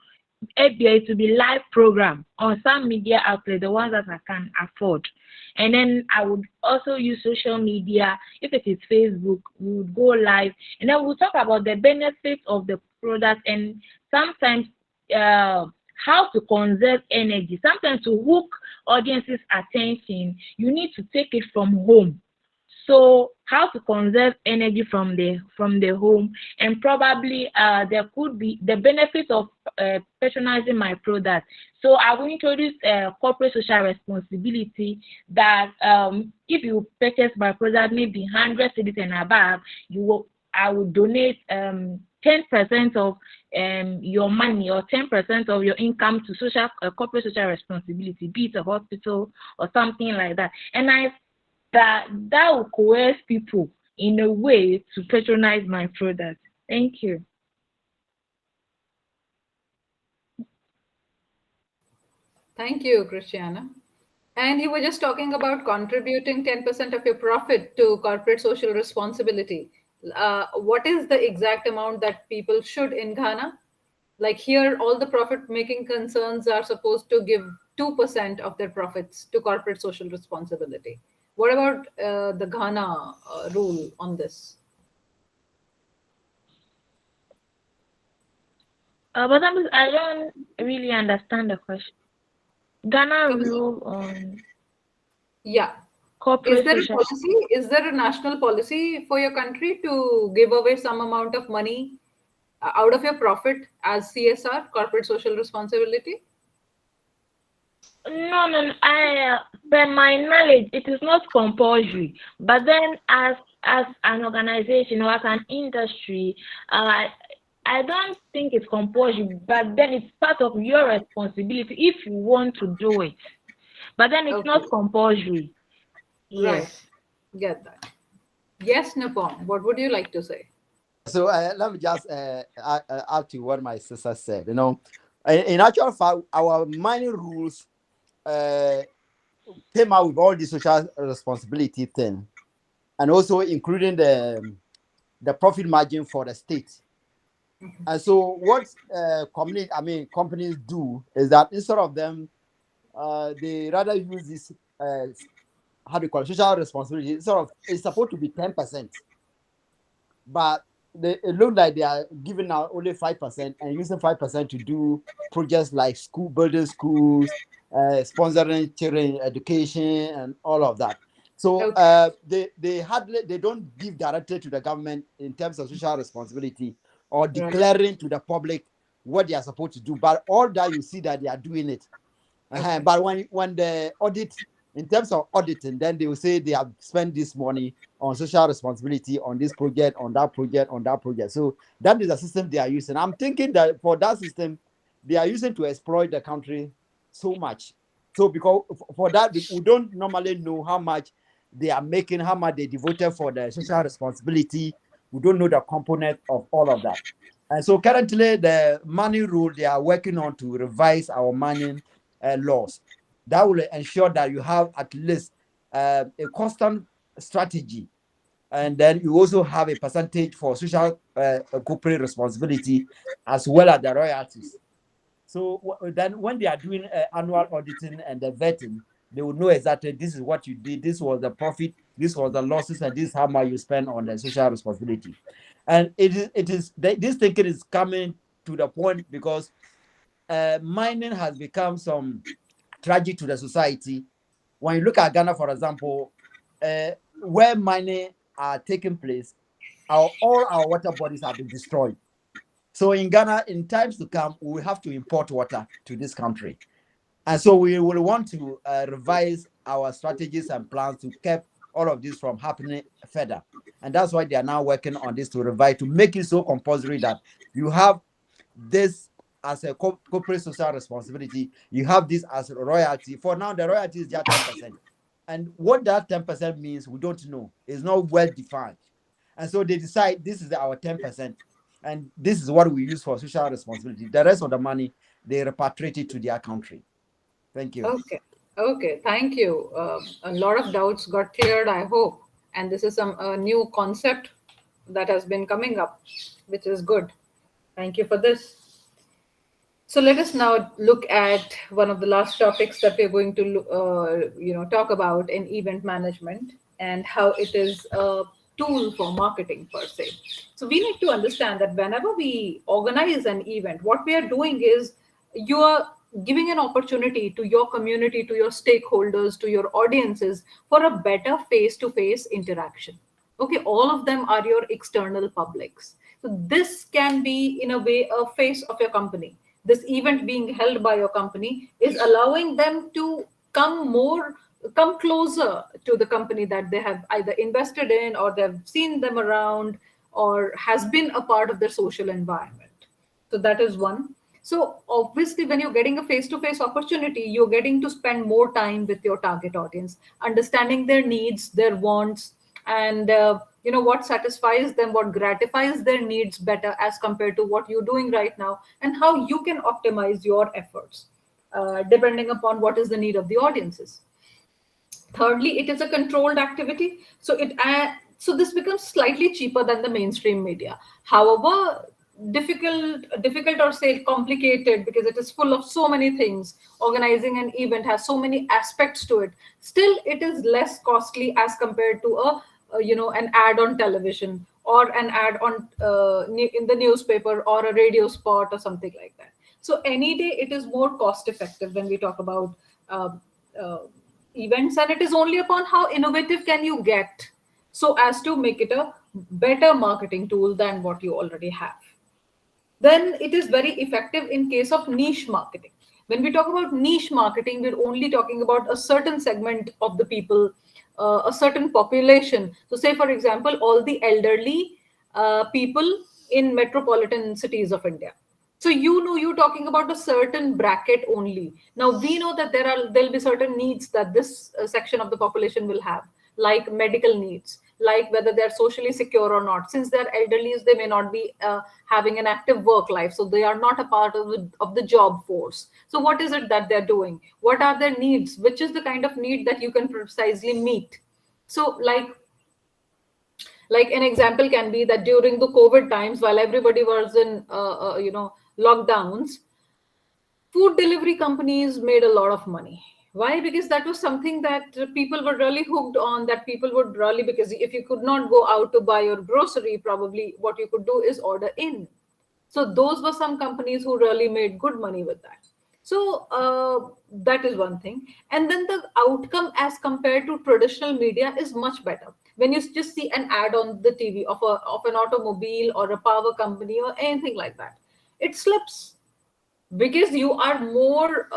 ABA to be live program on some media outlet, the ones that I can afford. And then I would also use social media. If it is Facebook, we would go live and then we'll talk about the benefits of the product and sometimes how to conserve energy. Sometimes to hook audience's attention, you need to take it from home. So how to conserve energy from the home, and probably there could be the benefits of patronizing my product. So I will introduce corporate social responsibility that if you purchase my product maybe 100 cedis and above, I will donate 10% of your money or 10% of your income to social corporate social responsibility, be it a hospital or something like that. And that will coerce people in a way to patronize my product. Thank you. Thank you, Christiana. And you were just talking about contributing 10% of your profit to corporate social responsibility. What is the exact amount that people should in Ghana? Like here, all the profit making concerns are supposed to give 2% of their profits to corporate social responsibility. What about the Ghana rule on this? But I don't really understand the question. Ghana Um, rule on Yeah. Is corporate there a social. policy? Is there a national policy for your country to give away some amount of money out of your profit as CSR, corporate social responsibility? No, no, no. By my knowledge, it is not compulsory. But then, as an organization or as an industry, I don't think it's compulsory. But then it's part of your responsibility if you want to do it. But then it's Okay, not compulsory. Yes. right. Get that. Yes, Nipon, what would you like to say? So let me just add to what my sister said. In actual fact, our mining rules uh, came out with all the social responsibility thing, and also including the profit margin for the state. And so, what companies do is that instead of them, they rather use this how do you call it, social responsibility. It's supposed to be 10%, but it looks like they are giving out only 5% and using 5% to do projects like building schools, sponsoring children education, and all of that. So Okay, they don't give directly to the government in terms of social responsibility or right. declaring to the public what they are supposed to do. But all that you see that they are doing it. Okay, But when the audit, in terms of auditing, then they will say they have spent this money on social responsibility, on this project, on that project, on that project. So that is the system they are using. I'm thinking that for that system, they are using to exploit the country so much. So because for that, we don't normally know how much they are making, how much they devoted for the social responsibility. We don't know the component of all of that. And so currently, the money rule they are working on to revise our money laws that will ensure that you have at least a constant strategy, and then you also have a percentage for social corporate responsibility as well as the royalties. So then when they are doing annual auditing and the vetting, they will know exactly this is what you did, this was the profit, this was the losses, and this is how much you spend on the social responsibility. And this thinking is coming to the point because mining has become some tragic to the society. When you look at Ghana, for example, where mining are taking place, all our water bodies have been destroyed. So in Ghana, in times to come, we will have to import water to this country. And so we will want to revise our strategies and plans to keep all of this from happening further. And that's why they are now working on this to revise, to make it so compulsory that you have this as a corporate social responsibility, you have this as a royalty. For now, the royalty is just 10%. And what that 10% means, we don't know. It's not well defined. And so they decide this is our 10%. And this is what we use for social responsibility. The rest of the money, they repatriate it to their country. Thank you. Okay, okay. Thank you. A lot of doubts got cleared, I hope. And this is some new concept that has been coming up, which is good. Thank you for this. So let us now look at one of the last topics that we're going to talk about in event management and how it is a tool for marketing per se. So we need to understand that whenever we organize an event, what we are doing is you are giving an opportunity to your community, to your stakeholders, to your audiences for a better face to face interaction. Okay, all of them are your external publics. So this can be, in a way, a face of your company. This event being held by your company is allowing them to come closer to the company that they have either invested in, or they've seen them around, or has been a part of their social environment. So that is one. So obviously, when you're getting a face-to-face opportunity, you're getting to spend more time with your target audience, understanding their needs, their wants, and what satisfies them, what gratifies their needs better as compared to what you're doing right now, and how you can optimize your efforts depending upon what is the need of the audiences. Thirdly, it is a controlled activity, so this becomes slightly cheaper than the mainstream media. However, difficult or say complicated, because it is full of so many things. Organizing an event has so many aspects to it. Still, it is less costly as compared to an ad on television, or an ad on in the newspaper, or a radio spot, or something like that. So any day, it is more cost effective when we talk about uh, uh, events, and it is only upon how innovative can you get, so as to make it a better marketing tool than what you already have. Then it is very effective in case of niche marketing. When we talk about niche marketing, we're only talking about a certain segment of the people, a certain population. So say for example, all the elderly people in metropolitan cities of India. So you're talking about a certain bracket only. Now we know that there'll be certain needs that this section of the population will have, like medical needs, like whether they're socially secure or not. Since they're elderly, they may not be having an active work life, so they are not a part of the job force. So what is it that they're doing? What are their needs? Which is the kind of need that you can precisely meet? So like an example can be that during the COVID times, while everybody was in lockdowns, food delivery companies made a lot of money. Why? Because that was something that people were really hooked on, that people would really, because if you could not go out to buy your grocery, probably what you could do is order in. So those were some companies who really made good money with that. So that is one thing. And then the outcome as compared to traditional media is much better. When you just see an ad on the TV of an automobile or a power company or anything like that, it slips, because you are more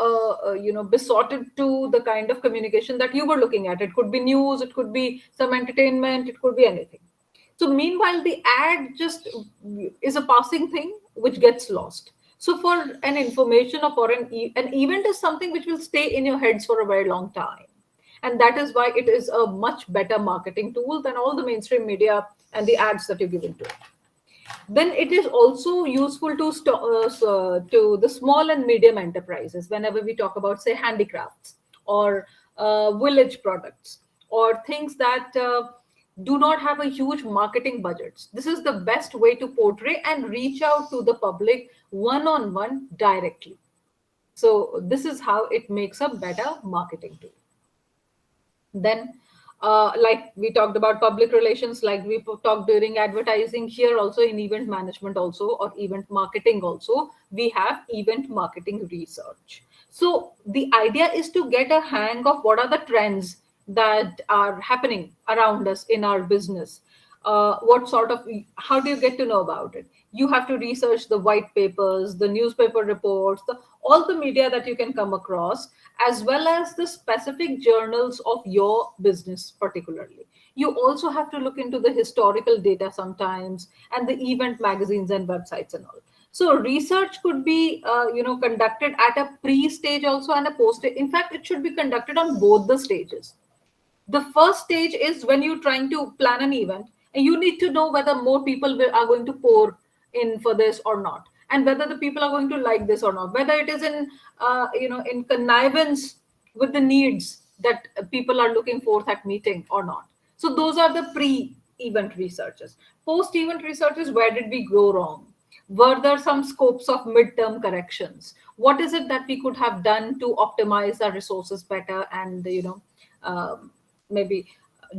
besotted to the kind of communication that you were looking at. It could be news, it could be some entertainment, it could be anything. So meanwhile, the ad just is a passing thing which gets lost. So for an information, or for an event is something which will stay in your heads for a very long time, and that is why it is a much better marketing tool than all the mainstream media and the ads that you give into it. Then it is also useful to the small and medium enterprises. Whenever we talk about, say, handicrafts, or village products, or things that do not have a huge marketing budgets, this is the best way to portray and reach out to the public one on one directly. So this is how it makes a better marketing tool. Then like we talked about public relations, like we talked during advertising, here also in event management also, or event marketing also, we have event marketing research. So the idea is to get a hang of what are the trends that are happening around us in our business. What sort of, how do you get to know about it? You have to research the white papers, the newspaper reports, all the media that you can come across, as well as the specific journals of your business particularly. You also have to look into the historical data sometimes, and the event magazines and websites and all. So research could be conducted at a pre-stage also, and a post-stage. In fact, it should be conducted on both the stages. The first stage is when you're trying to plan an event, and you need to know whether more people are going to pour in for this or not, and whether the people are going to like this or not, whether it is in connivance with the needs that people are looking forth at meeting or not. So those are the pre-event researches. Post-event researches: where did we go wrong? Were there some scopes of midterm corrections? What is it that we could have done to optimize our resources better, and um, maybe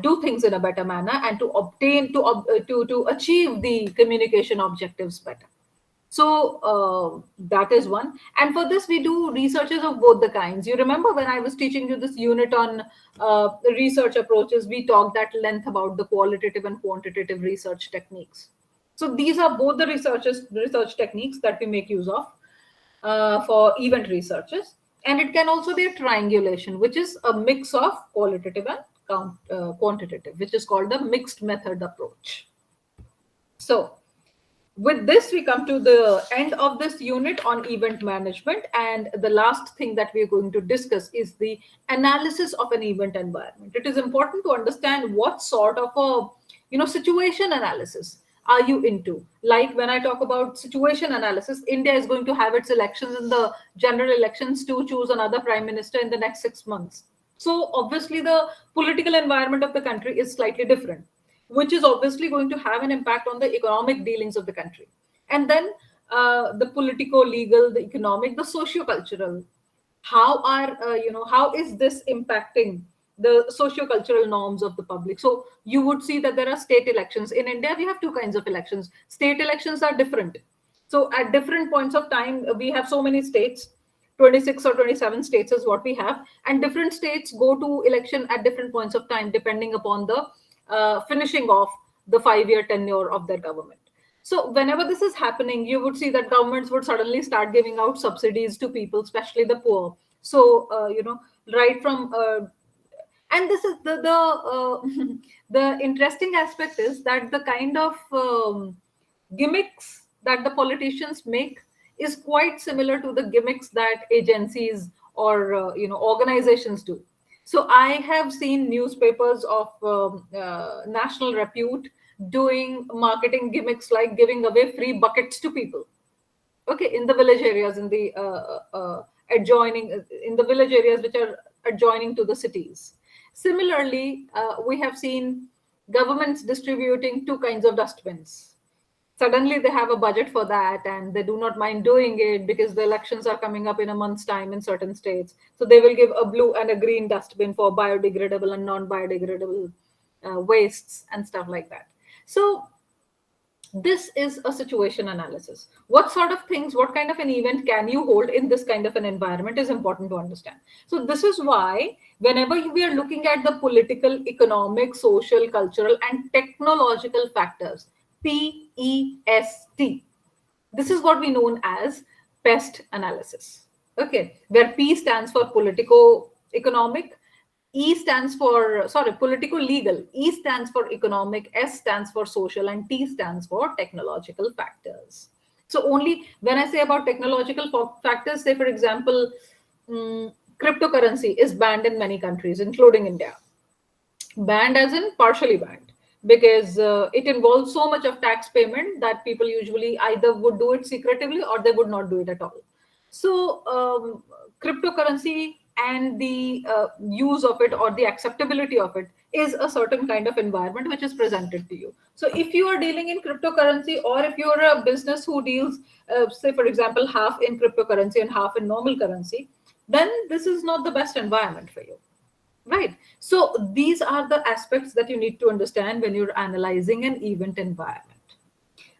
do things in a better manner, and to obtain to achieve the communication objectives better? So that is one. And for this, we do researches of both the kinds. You remember when I was teaching you this unit on research approaches, we talked at length about the qualitative and quantitative research techniques. So these are both the research techniques that we make use of for event researches. And it can also be a triangulation, which is a mix of qualitative and quantitative, which is called the mixed method approach. So with this, we come to the end of this unit on event management. And the last thing that we're going to discuss is the analysis of an event environment. It is important to understand what sort of a situation analysis are you into. Like when I talk about situation analysis, India is going to have its elections in the general elections to choose another prime minister in the next 6 months. So obviously the political environment of the country is slightly different, which is obviously going to have an impact on the economic dealings of the country. And then the political, legal, the economic, the socio-cultural. How is this impacting the socio-cultural norms of the public? So you would see that there are state elections. In India, we have two kinds of elections. State elections are different. So at different points of time, we have so many states. 26 or 27 states is what we have, and different states go to election at different points of time depending upon the finishing off the 5-year tenure of their government. So whenever this is happening, you would see that governments would suddenly start giving out subsidies to people, especially the poor. So right from and this is the interesting aspect is that the kind of gimmicks that the politicians make is quite similar to the gimmicks that agencies or organizations do. So I have seen newspapers of national repute doing marketing gimmicks like giving away free buckets to people, okay, in the village areas, in the adjoining in the village areas which are adjoining to the cities. Similarly, we have seen governments distributing two kinds of dustbins. Suddenly they have a budget for that and they do not mind doing it because the elections are coming up in a month's time in certain states. So they will give a blue and a green dustbin for biodegradable and non-biodegradable wastes and stuff like that. So this is a situation analysis. What sort of things, what kind of an event can you hold in this kind of an environment is important to understand. So this is why whenever we are looking at the political, economic, social, cultural and technological factors, PEST, this is what we know as PEST analysis. Okay, where P stands for politico economic, E stands for, sorry, political legal, E stands for economic, S stands for social, and T stands for technological factors. So only when I say about technological factors, say for example, cryptocurrency is banned in many countries, including India. Banned as in partially banned, because it involves so much of tax payment that people usually either would do it secretively or they would not do it at all. So cryptocurrency and the use of it or the acceptability of it is a certain kind of environment which is presented to you. So if you are dealing in cryptocurrency, or if you're a business who deals say for example half in cryptocurrency and half in normal currency, then this is not the best environment for you. Right. So these are the aspects that you need to understand when you're analyzing an event environment.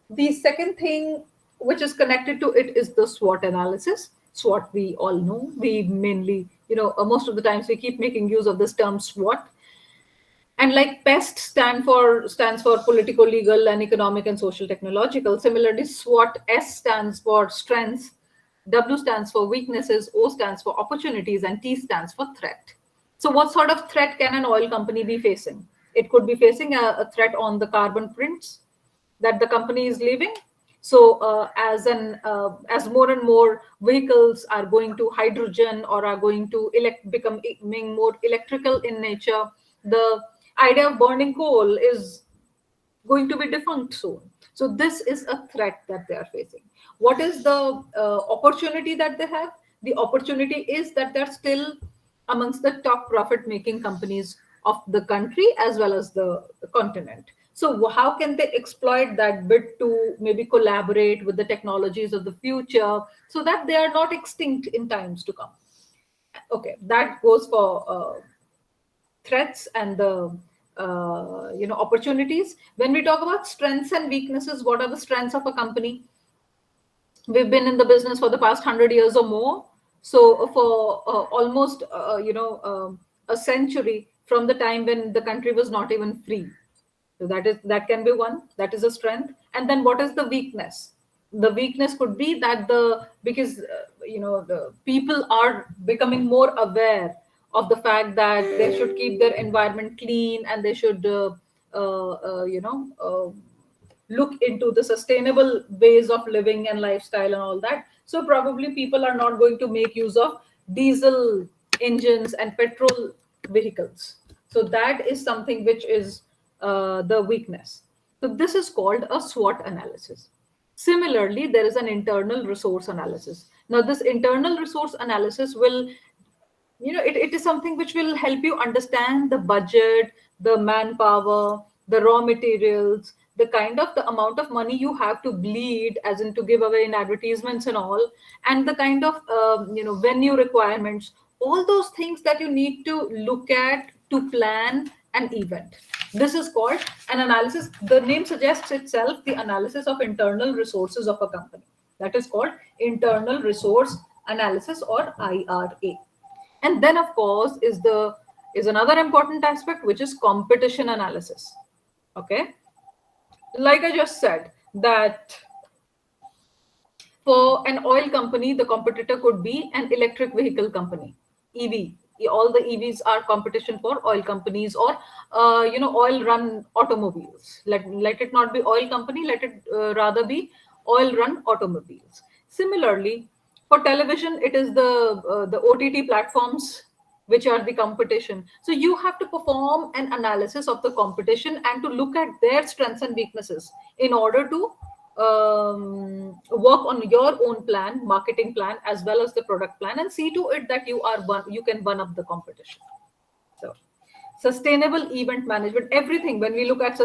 The second thing which is connected to it is the SWOT analysis. SWOT, we all know. We mainly, most of the times we keep making use of this term SWOT. And like PEST stands for political, legal, and economic and social technological. Similarly, SWOT, S stands for strengths, W stands for weaknesses, O stands for opportunities, and T stands for threat. So what sort of threat can an oil company be facing? It could be facing a threat on the carbon prints that the company is leaving. So as more and more vehicles are going to hydrogen or are going to becoming more electrical in nature, the idea of burning coal is going to be defunct soon. So this is a threat that they are facing. What is the opportunity that they have? The opportunity is that they're still amongst the top profit making companies of the country as well as the continent. So how can they exploit that bit to maybe collaborate with the technologies of the future so that they are not extinct in times to come? Okay, that goes for threats and the opportunities. When we talk about strengths and weaknesses, what are the strengths of a company? We've been in the business for the past 100 years or more. So for almost a century, from the time when the country was not even free. So that can be one, that is a strength. And then what is the weakness? The weakness could be that the because the people are becoming more aware of the fact that they should keep their environment clean, and they should look into the sustainable ways of living and lifestyle and all that. So probably people are not going to make use of diesel engines and petrol vehicles. So that is something which is the weakness. So this is called a SWOT analysis. Similarly, there is an internal resource analysis. Now this internal resource analysis will, it is something which will help you understand the budget, the manpower, the raw materials, the kind of the amount of money you have to bleed, as in to give away in advertisements and all, and the kind of venue requirements, all those things that you need to look at to plan an event. This is called an analysis. The name suggests itself, the analysis of internal resources of a company. That is called internal resource analysis, or IRA. And then of course is another important aspect, which is competition analysis. Okay, like I just said, that for an oil company, the competitor could be an electric vehicle company, EV. All the EVs are competition for oil companies, or oil run automobiles. Let it not be oil company, let it rather be oil run automobiles. Similarly, for television, it is the OTT platforms which are the competition. So you have to perform an analysis of the competition and to look at their strengths and weaknesses in order to work on your own plan, marketing plan, as well as the product plan, and see to it that you can one up the competition. So sustainable event management, everything, when we look at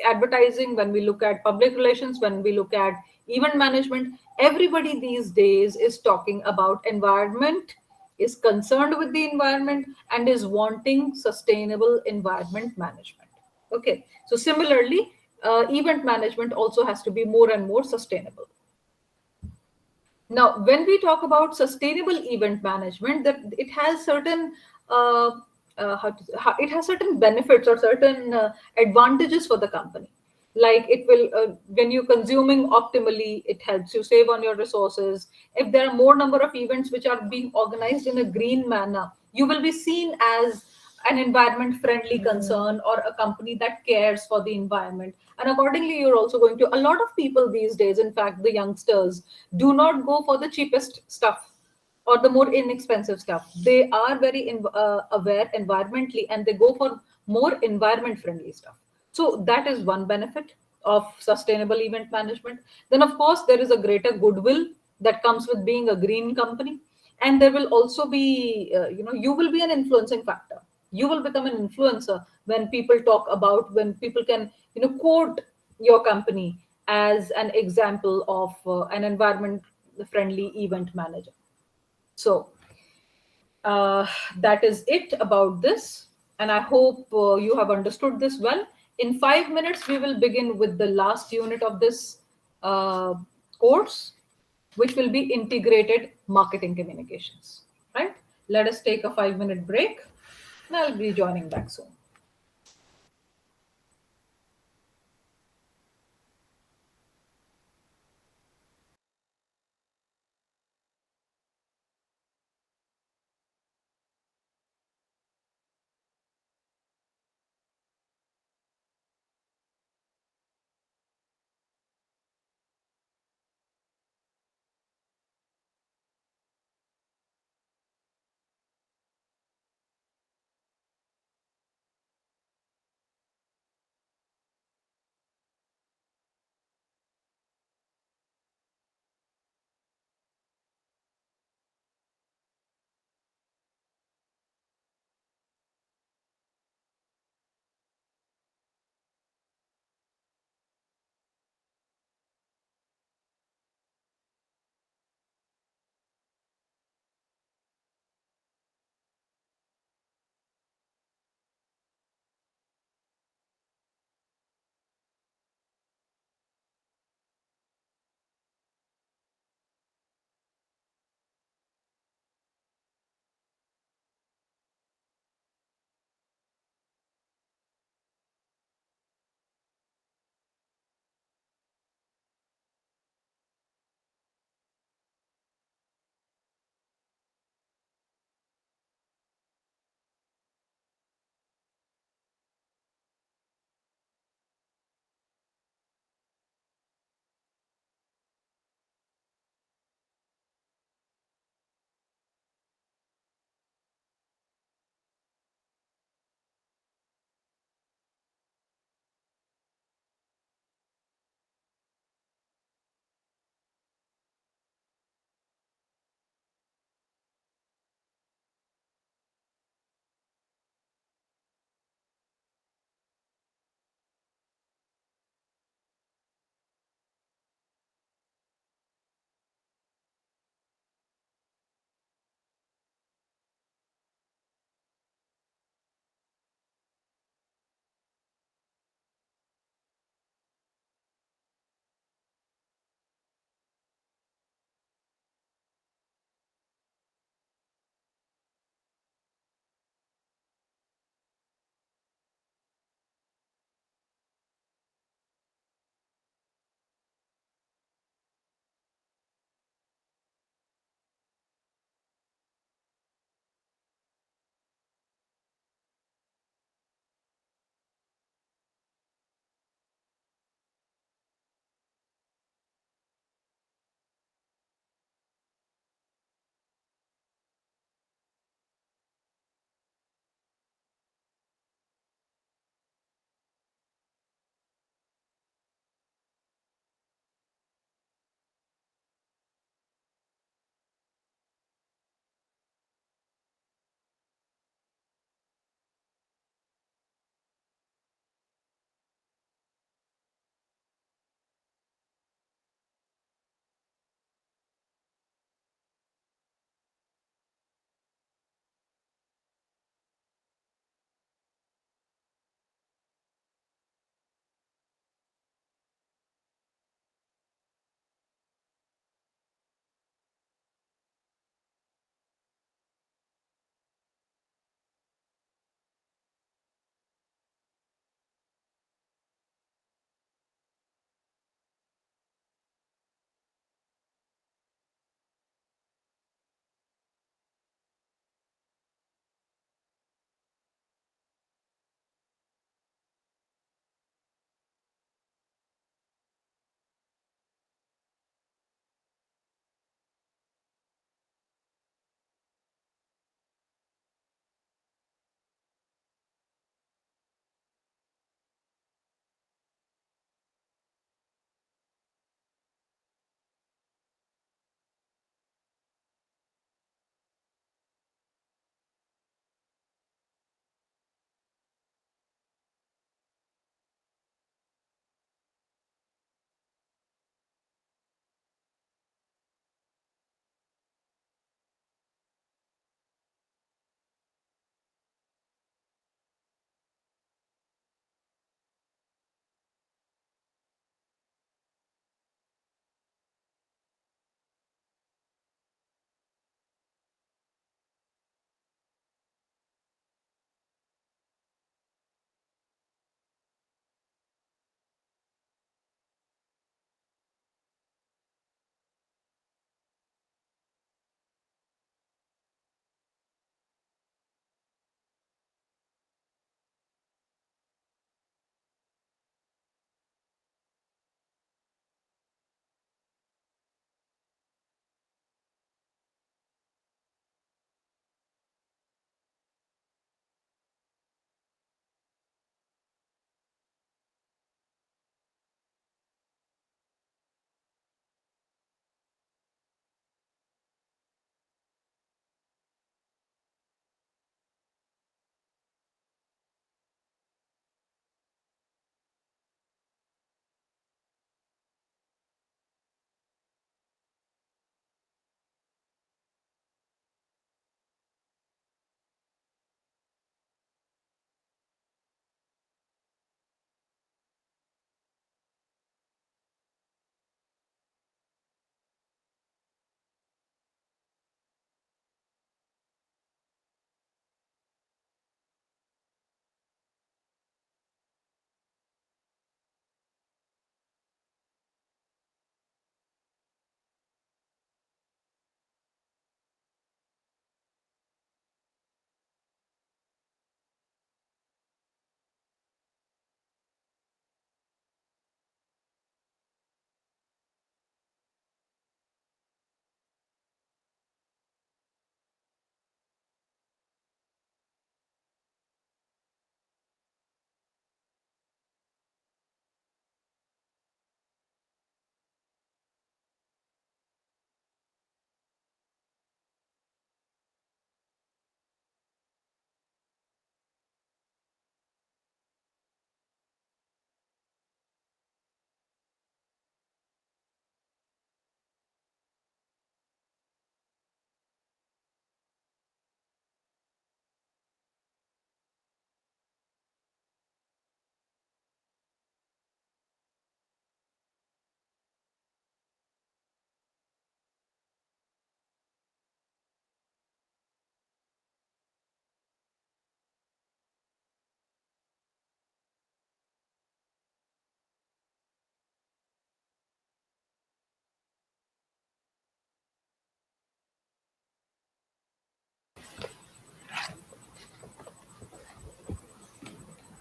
advertising, when we look at public relations, when we look at event management, everybody these days is talking about environment, is concerned with the environment, and is wanting sustainable environment management. Okay, so similarly, event management also has to be more and more sustainable. Now, when we talk about sustainable event management, that it has certain uh, it has certain benefits or certain advantages for the company. Like it will, when you're consuming optimally, it helps you save on your resources. If there are more number of events which are being organized in a green manner, you will be seen as an environment friendly concern or a company that cares for the environment, and accordingly you're also going to, a lot of people these days, in fact the youngsters, do not go for the cheapest stuff or the more inexpensive stuff. They are very aware environmentally, and they go for more environment friendly stuff. So that is one benefit of sustainable event management. Then of course there is a greater goodwill that comes with being a green company, and there will also be you will be an influencing factor. You will become an influencer when people talk about, when people can quote your company as an example of an environment friendly event manager. So uh, that is it about this, and I hope you have understood this well. In 5 minutes we will begin with the last unit of this uh, course, which will be integrated marketing communications. Right, let us take a 5 minute break, and I'll be joining back soon.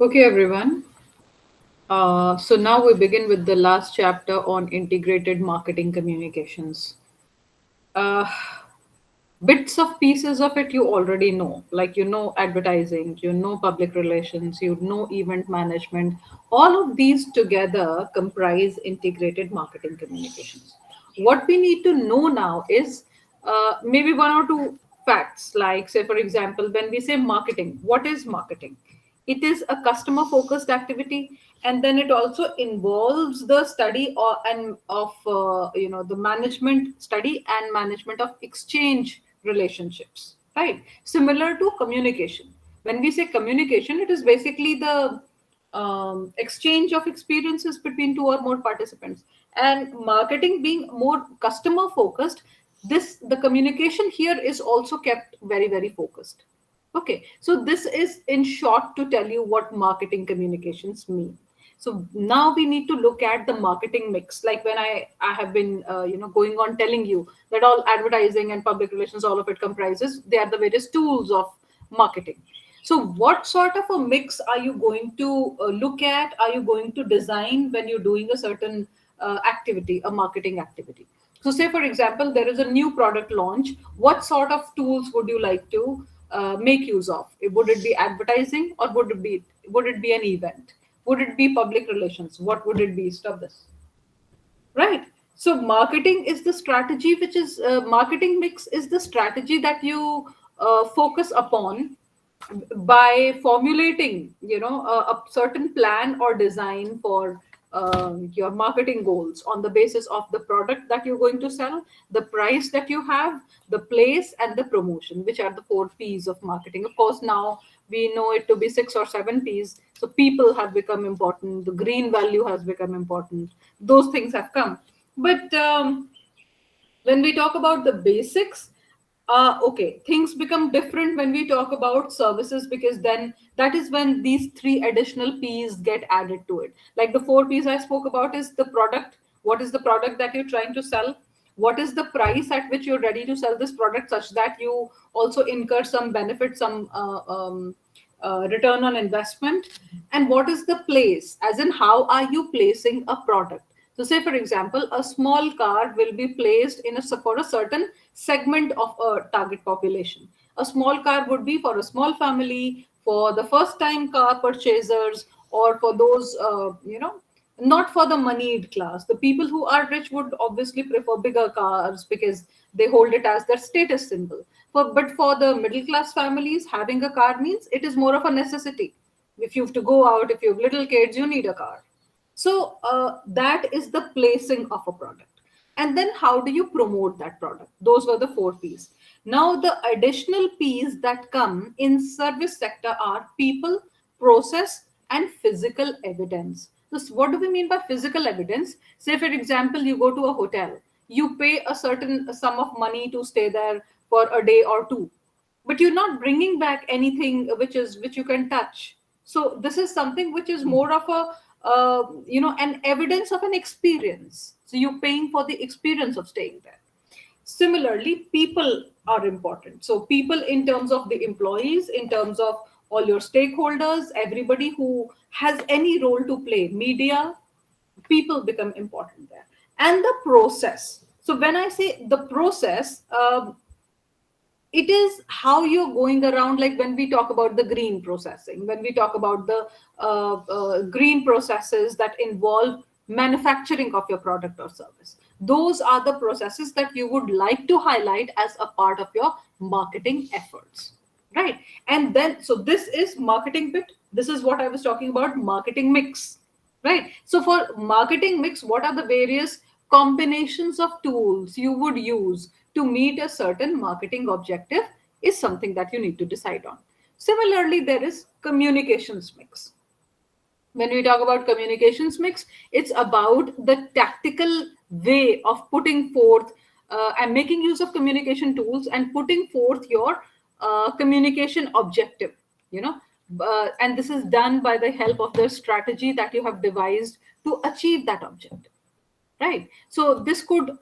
Okay, everyone. So now we begin with the last chapter on integrated marketing communications. Uh, Bits of pieces of it you already know, like advertising, public relations, event management. All of these together comprise integrated marketing communications. What we need to know now is maybe one or two facts, like, say, for example, when we say marketing, what is marketing? It is a customer focused activity, and then it also involves the study or and of the management study and management of exchange relationships, right? Similar to communication. When we say communication, it is basically the exchange of experiences between two or more participants. And marketing being more customer focused, this the communication here is also kept very, very focused. Okay, so this is in short to tell you what marketing communications mean. So now we need to look at the marketing mix. Like when I have been going on telling you that all advertising and public relations, all of it comprises, they are the various tools of marketing. So what sort of a mix are you going to look at? Are you going to design when you're doing a certain activity, a marketing activity? So, say for example, there is a new product launch. What sort of tools would you like to make use of? Would it be advertising, or would it be an event? Would it be public relations? What would it be? Stop this. Right. So marketing is the strategy, which is marketing mix is the strategy that you focus upon by formulating, a certain plan or design for your marketing goals on the basis of the product that you're going to sell, the price that you have, the place, and the promotion, which are the four P's of marketing. Of course, now we know it to be six or seven P's. So people have become important. The green value has become important. Those things have come. But when we talk about the basics, okay, things become different when we talk about services, because then that is when these three additional P's get added to it. Like the four P's I spoke about is the product. What is the product that you're trying to sell? What is the price at which you're ready to sell this product, such that you also incur some benefit, some return on investment? And what is the place, as in how are you placing a product? So, say for example, a small car will be placed in for a certain segment of a target population. A small car would be for a small family, for the first time car purchasers, or for those not for the moneyed class. The people who are rich would obviously prefer bigger cars because they hold it as their status symbol. But for the middle class families, having a car means it is more of a necessity. If you have to go out, if you have little kids, you need a car. So that is the placing of a product. And then how do you promote that product? Those were the four P's. Now the additional P's that come in service sector are people, process, and physical evidence. So what do we mean by physical evidence? Say for example, you go to a hotel, you pay a certain sum of money to stay there for a day or two, but you're not bringing back anything which you can touch. So this is something which is more of a an evidence of an experience. So you're paying for the experience of staying there. Similarly, people are important. So people in terms of the employees, in terms of all your stakeholders, everybody who has any role to play, media, people become important there. And the process. So when I say the process, it is how you're going around. Like when we talk about the green processing, when we talk about the green processes that involve manufacturing of your product or service, those are the processes that you would like to highlight as a part of your marketing efforts, right? And then, so this is marketing bit. This is what I was talking about, marketing mix, right? So for marketing mix, what are the various combinations of tools you would use to meet a certain marketing objective is something that you need to decide on. Similarly, there is communications mix. When we talk about communications mix, it's about the tactical way of putting forth and making use of communication tools and putting forth your communication objective, you know. And this is done by the help of the strategy that you have devised to achieve that objective, right? So this could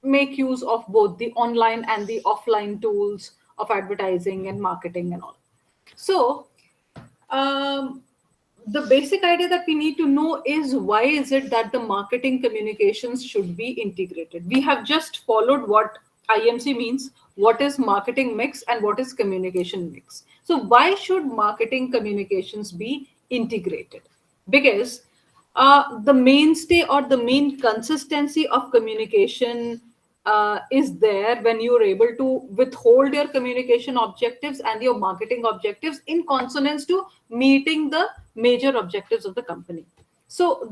make use of both the online and the offline tools of advertising and marketing and all. So um, the basic idea that we need to know is, why is it that the marketing communications should be integrated? We have just followed what IMC means, what is marketing mix, and what is communication mix. So why should marketing communications be integrated? Because the mainstay or the main consistency of communication is there when you're able to withhold your communication objectives and your marketing objectives in consonance to meeting the major objectives of the company. So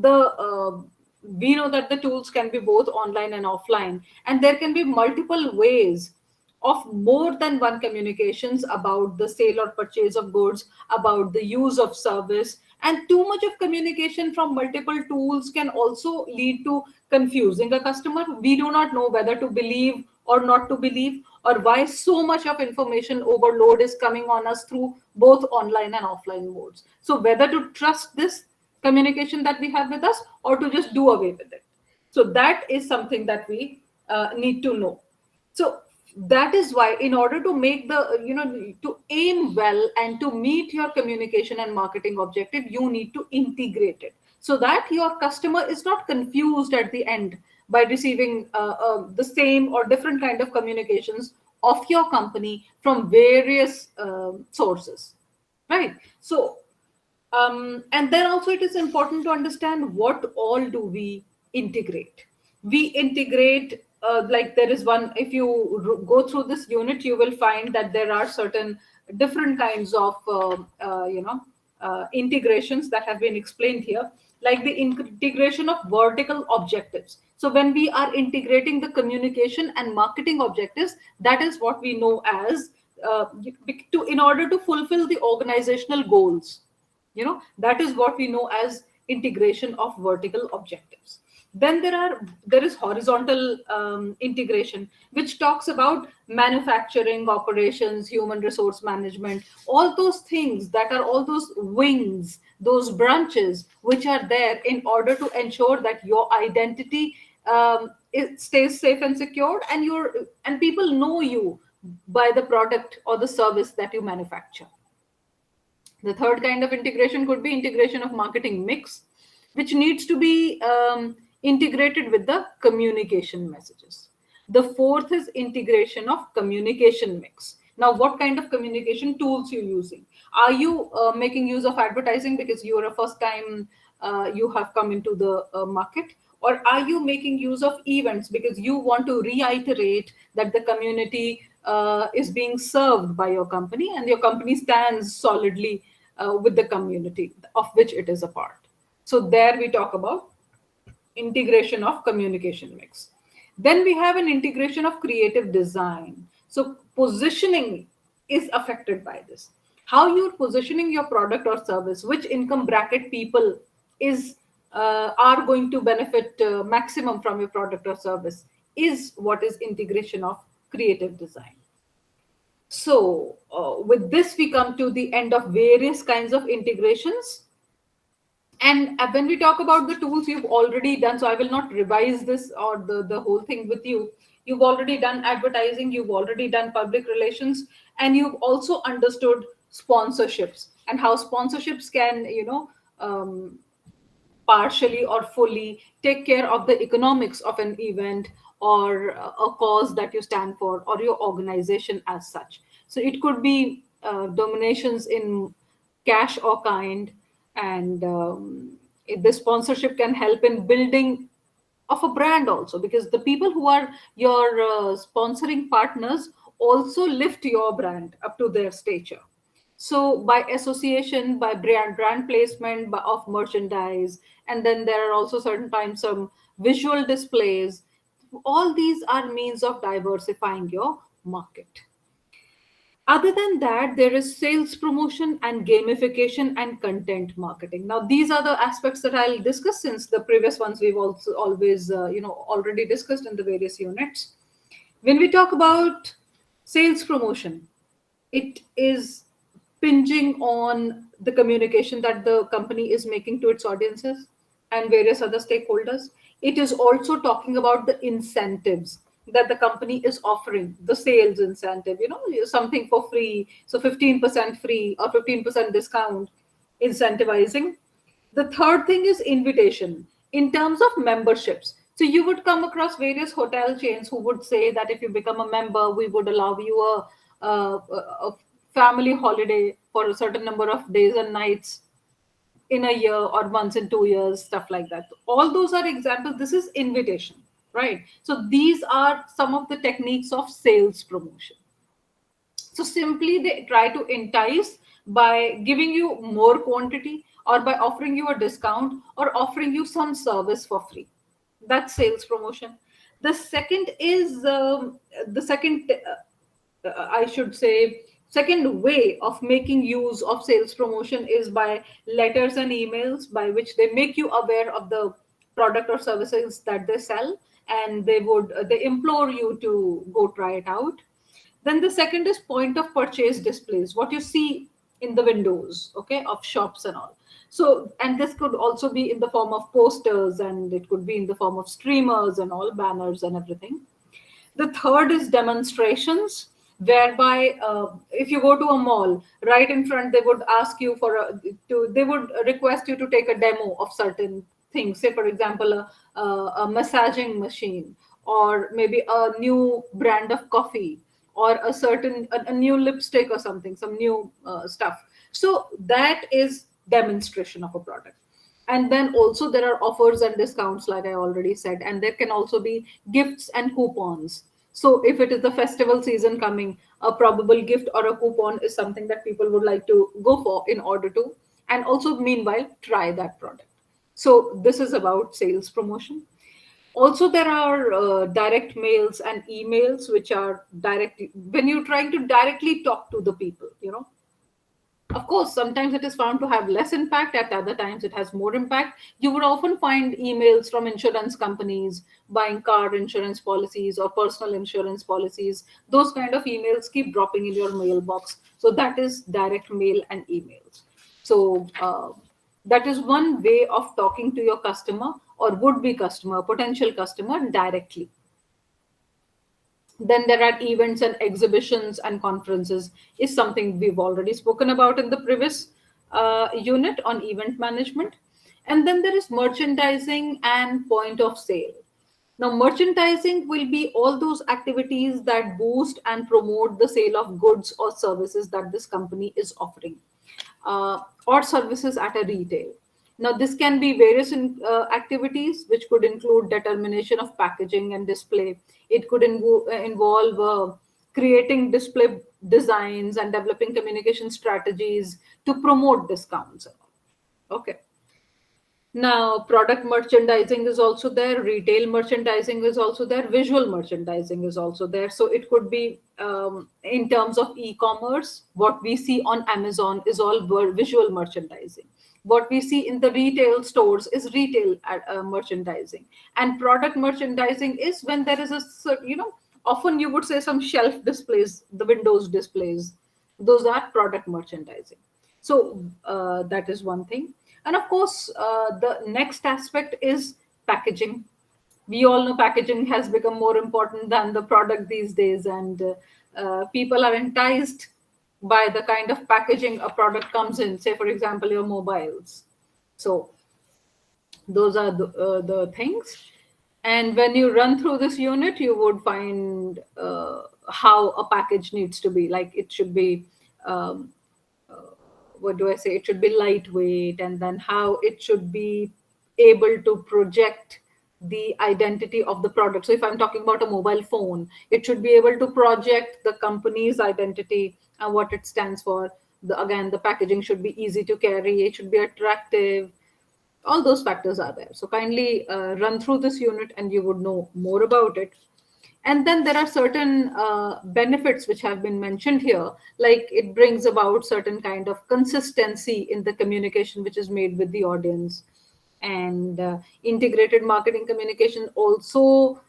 we know that the tools can be both online and offline, and there can be multiple ways of more than one communications about the sale or purchase of goods, about the use of service. And too much of communication from multiple tools can also lead to confusing a customer. We do not know whether to believe or not to believe, or why so much of information overload is coming on us through both online and offline modes. So whether to trust this communication that we have with us, or to just do away with it. So that is something that we need to know. So that is why, in order to make the, to aim well and to meet your communication and marketing objective, you need to integrate it, so that your customer is not confused at the end by receiving the same or different kind of communications of your company from various sources, right? So and then also it is important to understand what all do we integrate. We integrate, like there is one, if you go through this unit, you will find that there are certain different kinds of integrations that have been explained here, like the integration of vertical objectives. So when we are integrating the communication and marketing objectives, that is what we know as in order to fulfill the organizational goals. That is what we know as integration of vertical objectives. Then there is horizontal integration, which talks about manufacturing, operations, human resource management, all those things that are all those wings, those branches which are there in order to ensure that your identity it stays safe and secure, and people know you by the product or the service that you manufacture. The third kind of integration could be integration of marketing mix, which needs to be integrated with the communication messages. The fourth is integration of communication mix. Now, what kind of communication tools you're using? Are you making use of advertising because you're a first time you have come into the market? Or are you making use of events because you want to reiterate that the community is being served by your company, and your company stands solidly with the community of which it is a part? So there we talk about integration of communication mix. Then we have an integration of creative design. So positioning is affected by this. How you're positioning your product or service, which income bracket people are going to benefit maximum from your product or service, is what is integration of creative design. So with this, we come to the end of various kinds of integrations. And when we talk about the tools, you've already done, so I will not revise this or the whole thing with you. You've already done advertising, you've already done public relations, and you've also understood sponsorships and how sponsorships can, partially or fully take care of the economics of an event or a cause that you stand for, or your organization as such. So it could be donations in cash or kind, and the sponsorship can help in building of a brand also, because the people who are your sponsoring partners also lift your brand up to their stature. So by association, by brand placement of merchandise, and then there are also certain times some visual displays. All these are means of diversifying your market. Other than that, there is sales promotion and gamification and content marketing. Now, these are the aspects that I'll discuss, since the previous ones we've also always, already discussed in the various units. When we talk about sales promotion, it is pinging on the communication that the company is making to its audiences and various other stakeholders. It is also talking about the incentives that the company is offering, the sales incentive, something for free. So 15% free or 15% discount, incentivizing The third thing is invitation in terms of memberships. So you would come across various hotel chains who would say that if you become a member, we would allow you a family holiday for a certain number of days and nights in a year, or once in 2 years, stuff like that. All those are examples. This is invitation, right? So these are some of the techniques of sales promotion. So simply they try to entice by giving you more quantity, or by offering you a discount, or offering you some service for free. That's sales promotion. The second is the second, I should say, second way of making use of sales promotion is by letters and emails, by which they make you aware of the product or services that they sell, and they implore you to go try it out. Then the second is point of purchase displays, what you see in the windows, okay, of shops and all. So, and this could also be in the form of posters, and it could be in the form of streamers and all, banners and everything. The third is demonstrations, whereby if you go to a mall, right in front, they would ask you they would request you to take a demo of certain things. Say, for example, a massaging machine, or maybe a new brand of coffee, or a new lipstick or something, some new stuff. So that is demonstration of a product. And then also there are offers and discounts, like I already said, and there can also be gifts and coupons. So if it is the festival season coming, a probable gift or a coupon is something that people would like to go for in order to, and also meanwhile try that product. So this is about sales promotion. Also there are direct mails and emails, which are direct when you're trying to directly talk to the people, of course, sometimes it is found to have less impact, at other times it has more impact. You would often find emails from insurance companies buying car insurance policies or personal insurance policies. Those kind of emails keep dropping in your mailbox. So that is direct mail and emails. So that is one way of talking to your customer, or would be customer, potential customer, directly. Then there are events and exhibitions and conferences, is something we've already spoken about in the previous unit on event management. And then there is merchandising and point of sale. Now, merchandising will be all those activities that boost and promote the sale of goods or services that this company is offering, or services at a retail. Now, this can be various activities, which could include determination of packaging and display. It could involve creating display designs and developing communication strategies to promote discounts. Okay. Now, product merchandising is also there, retail merchandising is also there, visual merchandising is also there. So it could be in terms of e-commerce, what we see on Amazon is all visual merchandising. What we see in the retail stores is retail merchandising. And product merchandising is when there is often you would say some shelf displays, the windows displays. Those are product merchandising. So that is one thing. And of course, the next aspect is packaging. We all know packaging has become more important than the product these days, and people are enticed by the kind of packaging a product comes in. Say, for example, your mobiles. So those are the things. And when you run through this unit, you would find how a package needs to be. Like, it should be what do I say? It should be lightweight, and then how it should be able to project the identity of the product. So if I'm talking about a mobile phone, it should be able to project the company's identity and what it stands for. Again, the packaging should be easy to carry, it should be attractive. All those factors are there. So kindly run through this unit and you would know more about it. And then there are certain benefits which have been mentioned here, like it brings about certain kind of consistency in the communication which is made with the audience. And integrated marketing communication also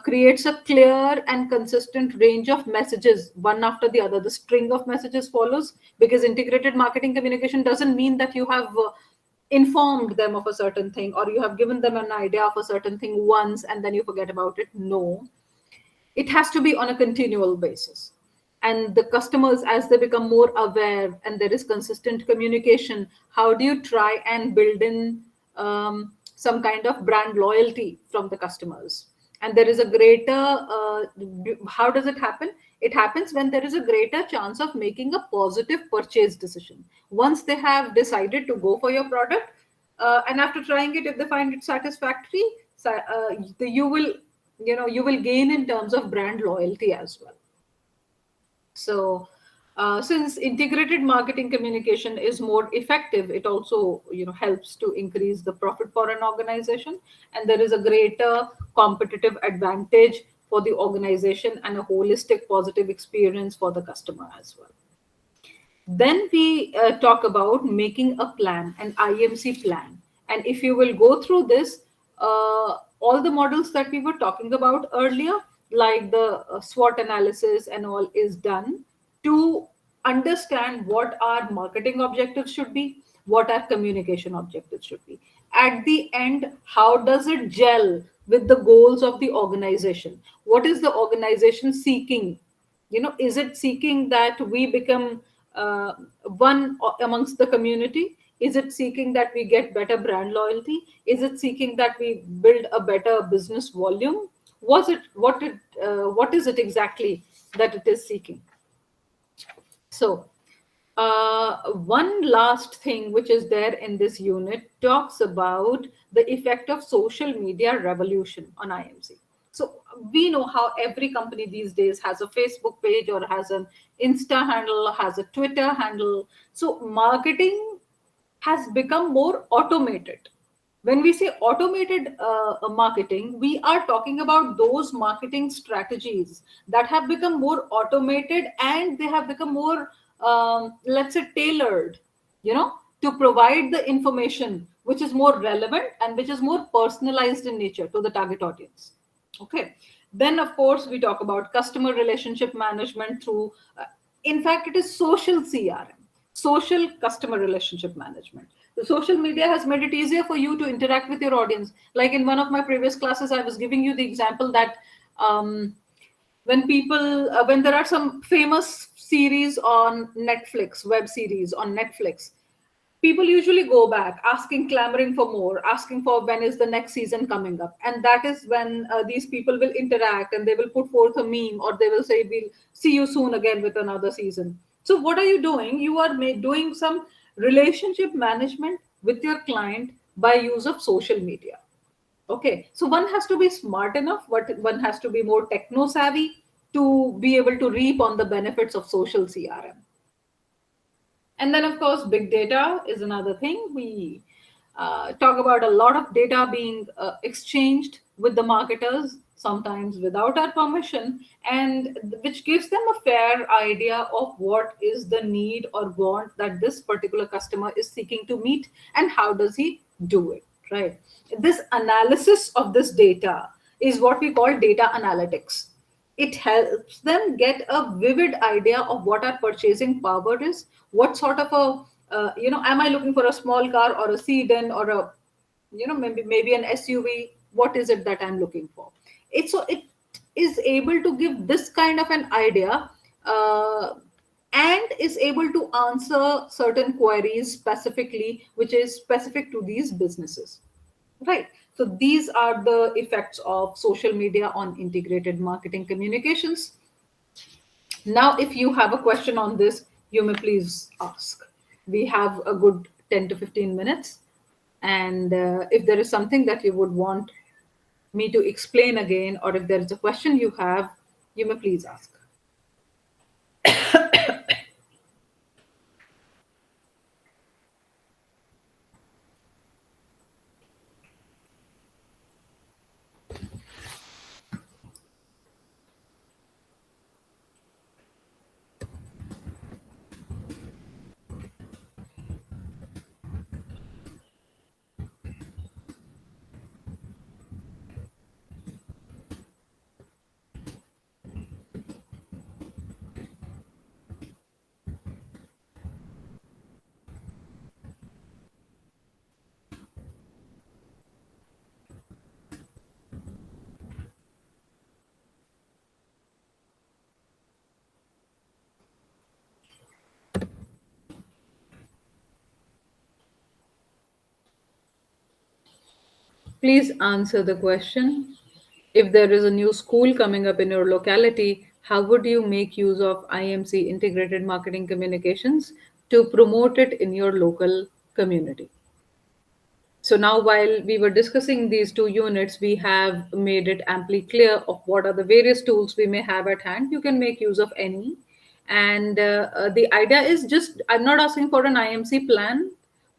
creates a clear and consistent range of messages, one after the other. The string of messages follows, because integrated marketing communication doesn't mean that you have informed them of a certain thing, or you have given them an idea of a certain thing once and then you forget about it. No, it has to be on a continual basis. And the customers, as they become more aware and there is consistent communication, how do you try and build in some kind of brand loyalty from the customers? And there is a greater how does it happen? It happens when there is a greater chance of making a positive purchase decision once they have decided to go for your product. And after trying it, if they find it satisfactory, you will, you will gain in terms of brand loyalty as well. So, since integrated marketing communication is more effective, it also, helps to increase the profit for an organization, and there is a greater competitive advantage for the organization and a holistic positive experience for the customer as well. Then we talk about making a plan, an IMC plan. And if you will go through this, all the models that we were talking about earlier, like the SWOT analysis and all, is done to understand what our marketing objectives should be, what our communication objectives should be. At the end, how does it gel with the goals of the organization? What is the organization seeking? Is it seeking that we become one amongst the community? Is it seeking that we get better brand loyalty? Is it seeking that we build a better business volume? What is it exactly that it is seeking? So, one last thing which is there in this unit talks about the effect of social media revolution on IMC. So we know how every company these days has a Facebook page or has an Insta handle, has a Twitter handle. So marketing has become more automated. When we say automated marketing, we are talking about those marketing strategies that have become more automated, and they have become more, let's say, tailored, to provide the information which is more relevant and which is more personalized in nature to the target audience. Okay. Then, of course, we talk about customer relationship management through, in fact, it is social CRM, social customer relationship management. The social media has made it easier for you to interact with your audience. Like in one of my previous classes, I was giving you the example that when there are some famous series on Netflix, web series on Netflix, people usually go back asking, clamoring for more, asking for when is the next season coming up. And that is when these people will interact and they will put forth a meme, or they will say, we'll see you soon again with another season. So what are you doing? You are doing some relationship management with your client by use of social media. Okay, so one has to be smart enough, but one has to be more techno savvy to be able to reap on the benefits of social CRM. And then, of course, big data is another thing. We talk about a lot of data being exchanged with the marketers, sometimes without our permission, and which gives them a fair idea of what is the need or want that this particular customer is seeking to meet, and how does he do it, right? This analysis of this data is what we call data analytics. It helps them get a vivid idea of what our purchasing power is, what sort of a, am I looking for a small car or a sedan or a, maybe an SUV? What is it that I'm looking for? It is able to give this kind of an idea, and is able to answer certain queries specifically, which is specific to these businesses. Right. So these are the effects of social media on integrated marketing communications. Now, if you have a question on this, you may please ask. We have a good 10 to 15 minutes. And if there is something that you would want me to explain again, or if there is a question you have, you may please ask. Please answer the question. If there is a new school coming up in your locality, how would you make use of IMC integrated marketing communications to promote it in your local community? So now, while we were discussing these two units, we have made it amply clear of what are the various tools we may have at hand. You can make use of any. And the idea is just, I'm not asking for an IMC plan.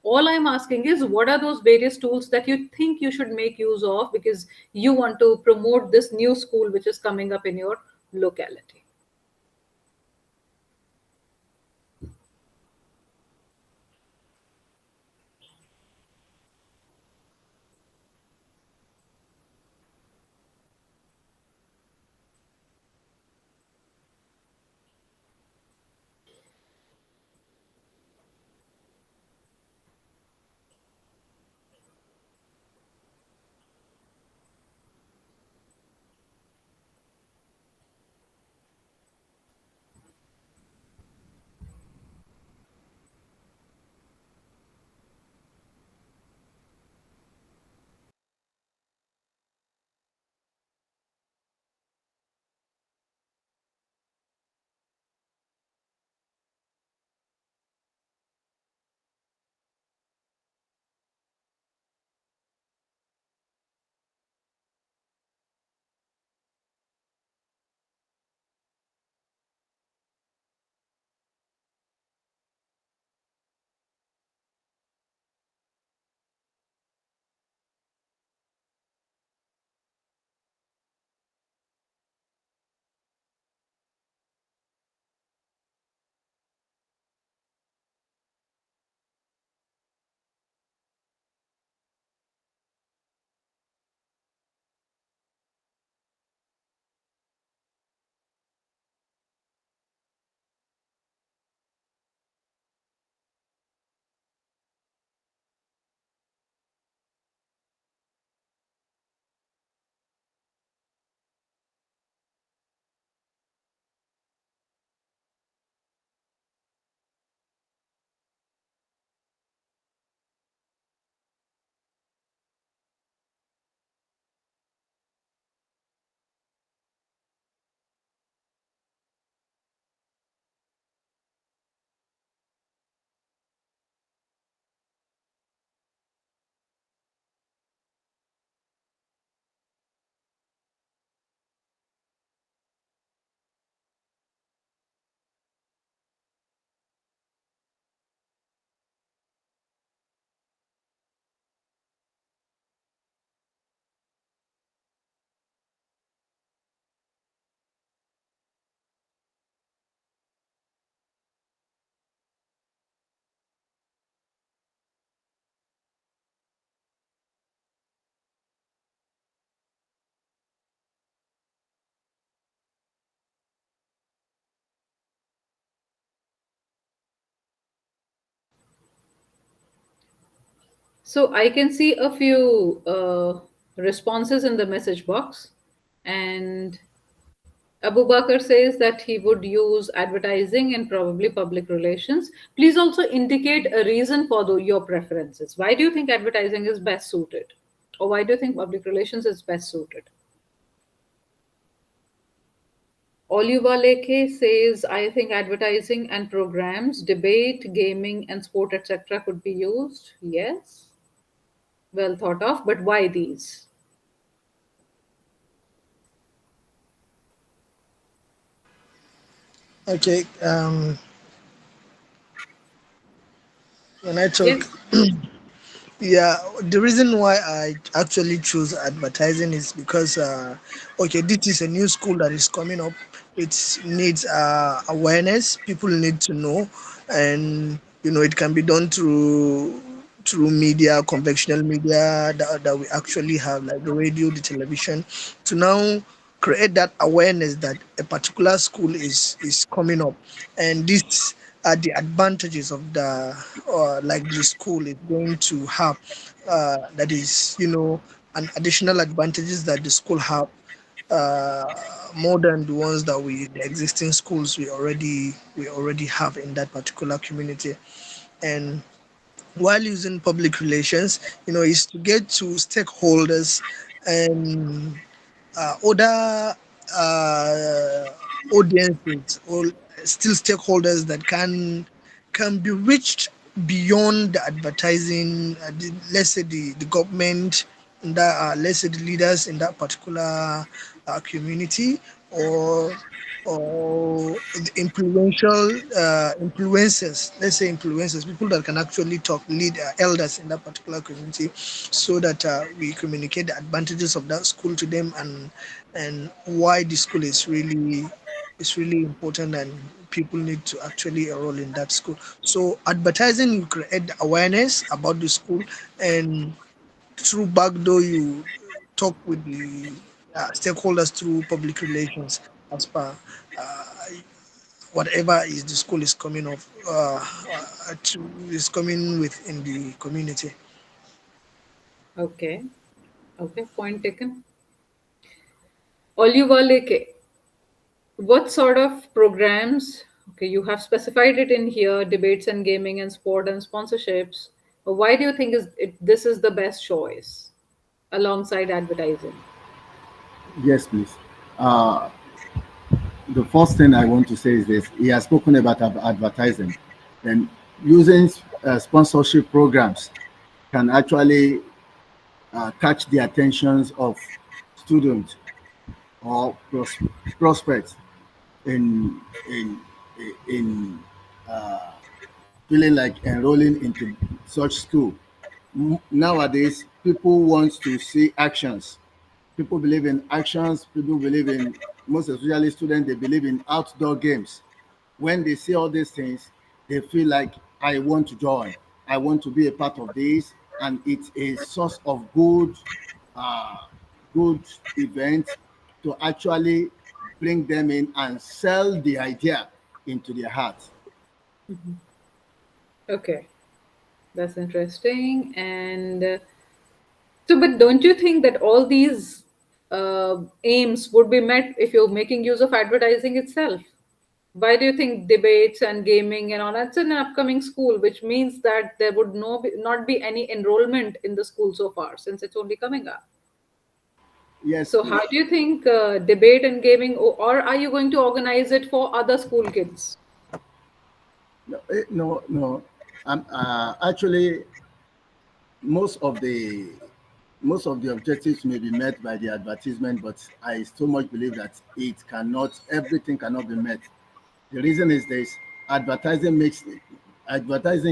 All I'm asking is what are those various tools that you think you should make use of because you want to promote this new school which is coming up in your locality. So I can see a few responses in the message box, and Abu Bakr says that he would use advertising and probably public relations. Please also indicate a reason for your preferences. Why do you think advertising is best suited? Or why do you think public relations is best suited? Oliva Leke says, I think advertising and programs, debate, gaming, and sport, etc., could be used. Yes, well thought of, but why these? Okay. When I talk, Yes. yeah, the reason why I actually choose advertising is because, okay, this is a new school that is coming up. It needs awareness. People need to know, and it can be done through media, conventional media that we actually have, like the radio, the television, to now create that awareness that a particular school is coming up, and this are the advantages of the like the school is going to have, that is an additional advantages that the school have, uh, more than the ones that the existing schools we already have in that particular community. And while using public relations, is to get to stakeholders and other audiences or still stakeholders that can be reached beyond the advertising. Let's say the government, that let's say the leaders in that particular community, or the influential influencers, let's say influencers, people that can actually talk, lead elders in that particular community, so that we communicate the advantages of that school to them, and why the school is really important, and people need to actually enroll in that school. So advertising, you create awareness about the school, and through backdoor you talk with the stakeholders through public relations, as per uh, whatever is the school is coming of is coming with in the community. Okay. Okay. Point taken. Oluwaleke, what sort of programs? Okay, you have specified it in here: debates and gaming and sport and sponsorships. Why do you think this is the best choice alongside advertising? Yes, please. Uh, the first thing I want to say is this: he has spoken about advertising, and using sponsorship programs can actually catch the attentions of students or prospects in in in uh, feeling like enrolling into such school. Nowadays, people want to see actions. People believe in actions. People believe in, most especially students, they believe in outdoor games. When they see all these things, they feel like, I want to join. I want to be a part of this, and it's a source of uh, good event to actually bring them in and sell the idea into their hearts. Okay, that's interesting. And so, but don't you think that all these aims would be met if you're making use of advertising itself? Why do you think debates and gaming and all that's an upcoming school, which means that there would not be any enrollment in the school so far since it's only coming up? Yes, So, how please. do you think debate and gaming, or are you going to organize it for other school kids? No, no, no. Actually, most of the most of the objectives may be met by the advertisement, but I so much believe that everything cannot be met. The reason is this: advertising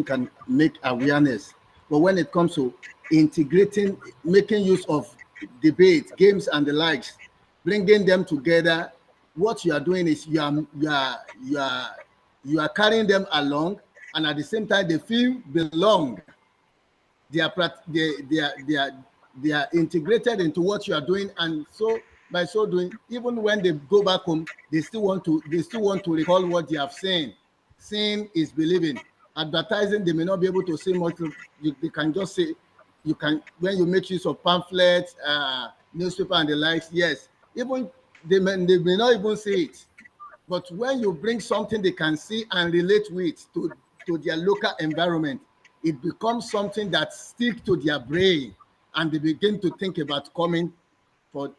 can make awareness, but when it comes to integrating, making use of debate, games, and the likes, bringing them together, what you are doing is you are carrying them along, and at the same time they feel belong. They are integrated into what you are doing, and so by so doing, even when they go back home, they still want to recall what they have seen. Seeing is believing. Advertising, they may not be able to say much. They can just say, you can, when you make use of pamphlets, newspaper, and the likes. Yes, even they may not even see it, but when you bring something they can see and relate with to their local environment, it becomes something that sticks to their brain, and they begin to think about coming for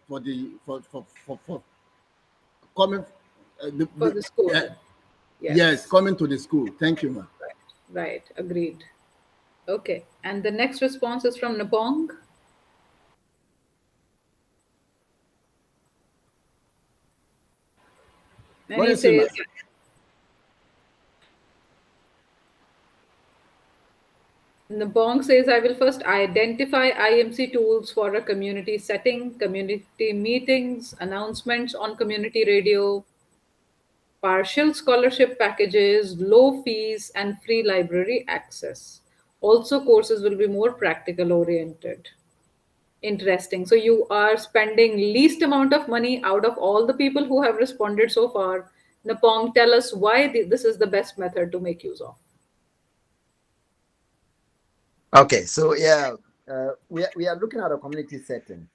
coming. For the school? Yes, Yes. coming to the school. Thank you, ma'am. Right. Right. Agreed. Okay. And the next response is from Napong. And What he is it, ma'am? says, Napong says, I will first identify IMC tools for a community setting, community meetings, announcements on community radio, partial scholarship packages, low fees, and free library access. Also, courses will be more practical oriented. Interesting. So you are spending least amount of money out of all the people who have responded so far. Napong, tell us why this is the best method to make use of. Okay, so yeah, we are looking at a community setting.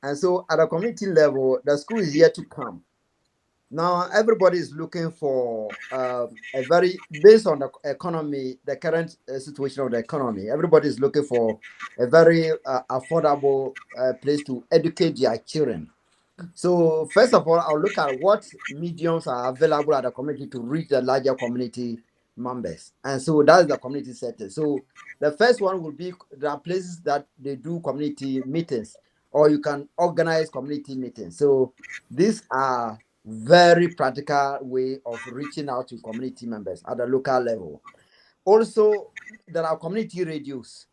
And so at a community level, the school is yet to come. Now everybody is looking for a very based on the economy, the current situation of the economy. Everybody is looking for a very affordable place to educate their children. So first of all, I'll look at what mediums are available at the community to reach the larger community members, and so that's the community setting. So the first one will be there are places that they do community meetings, or you can organize community meetings. So these are very practical way of reaching out to community members at the local level. Also, there are community radios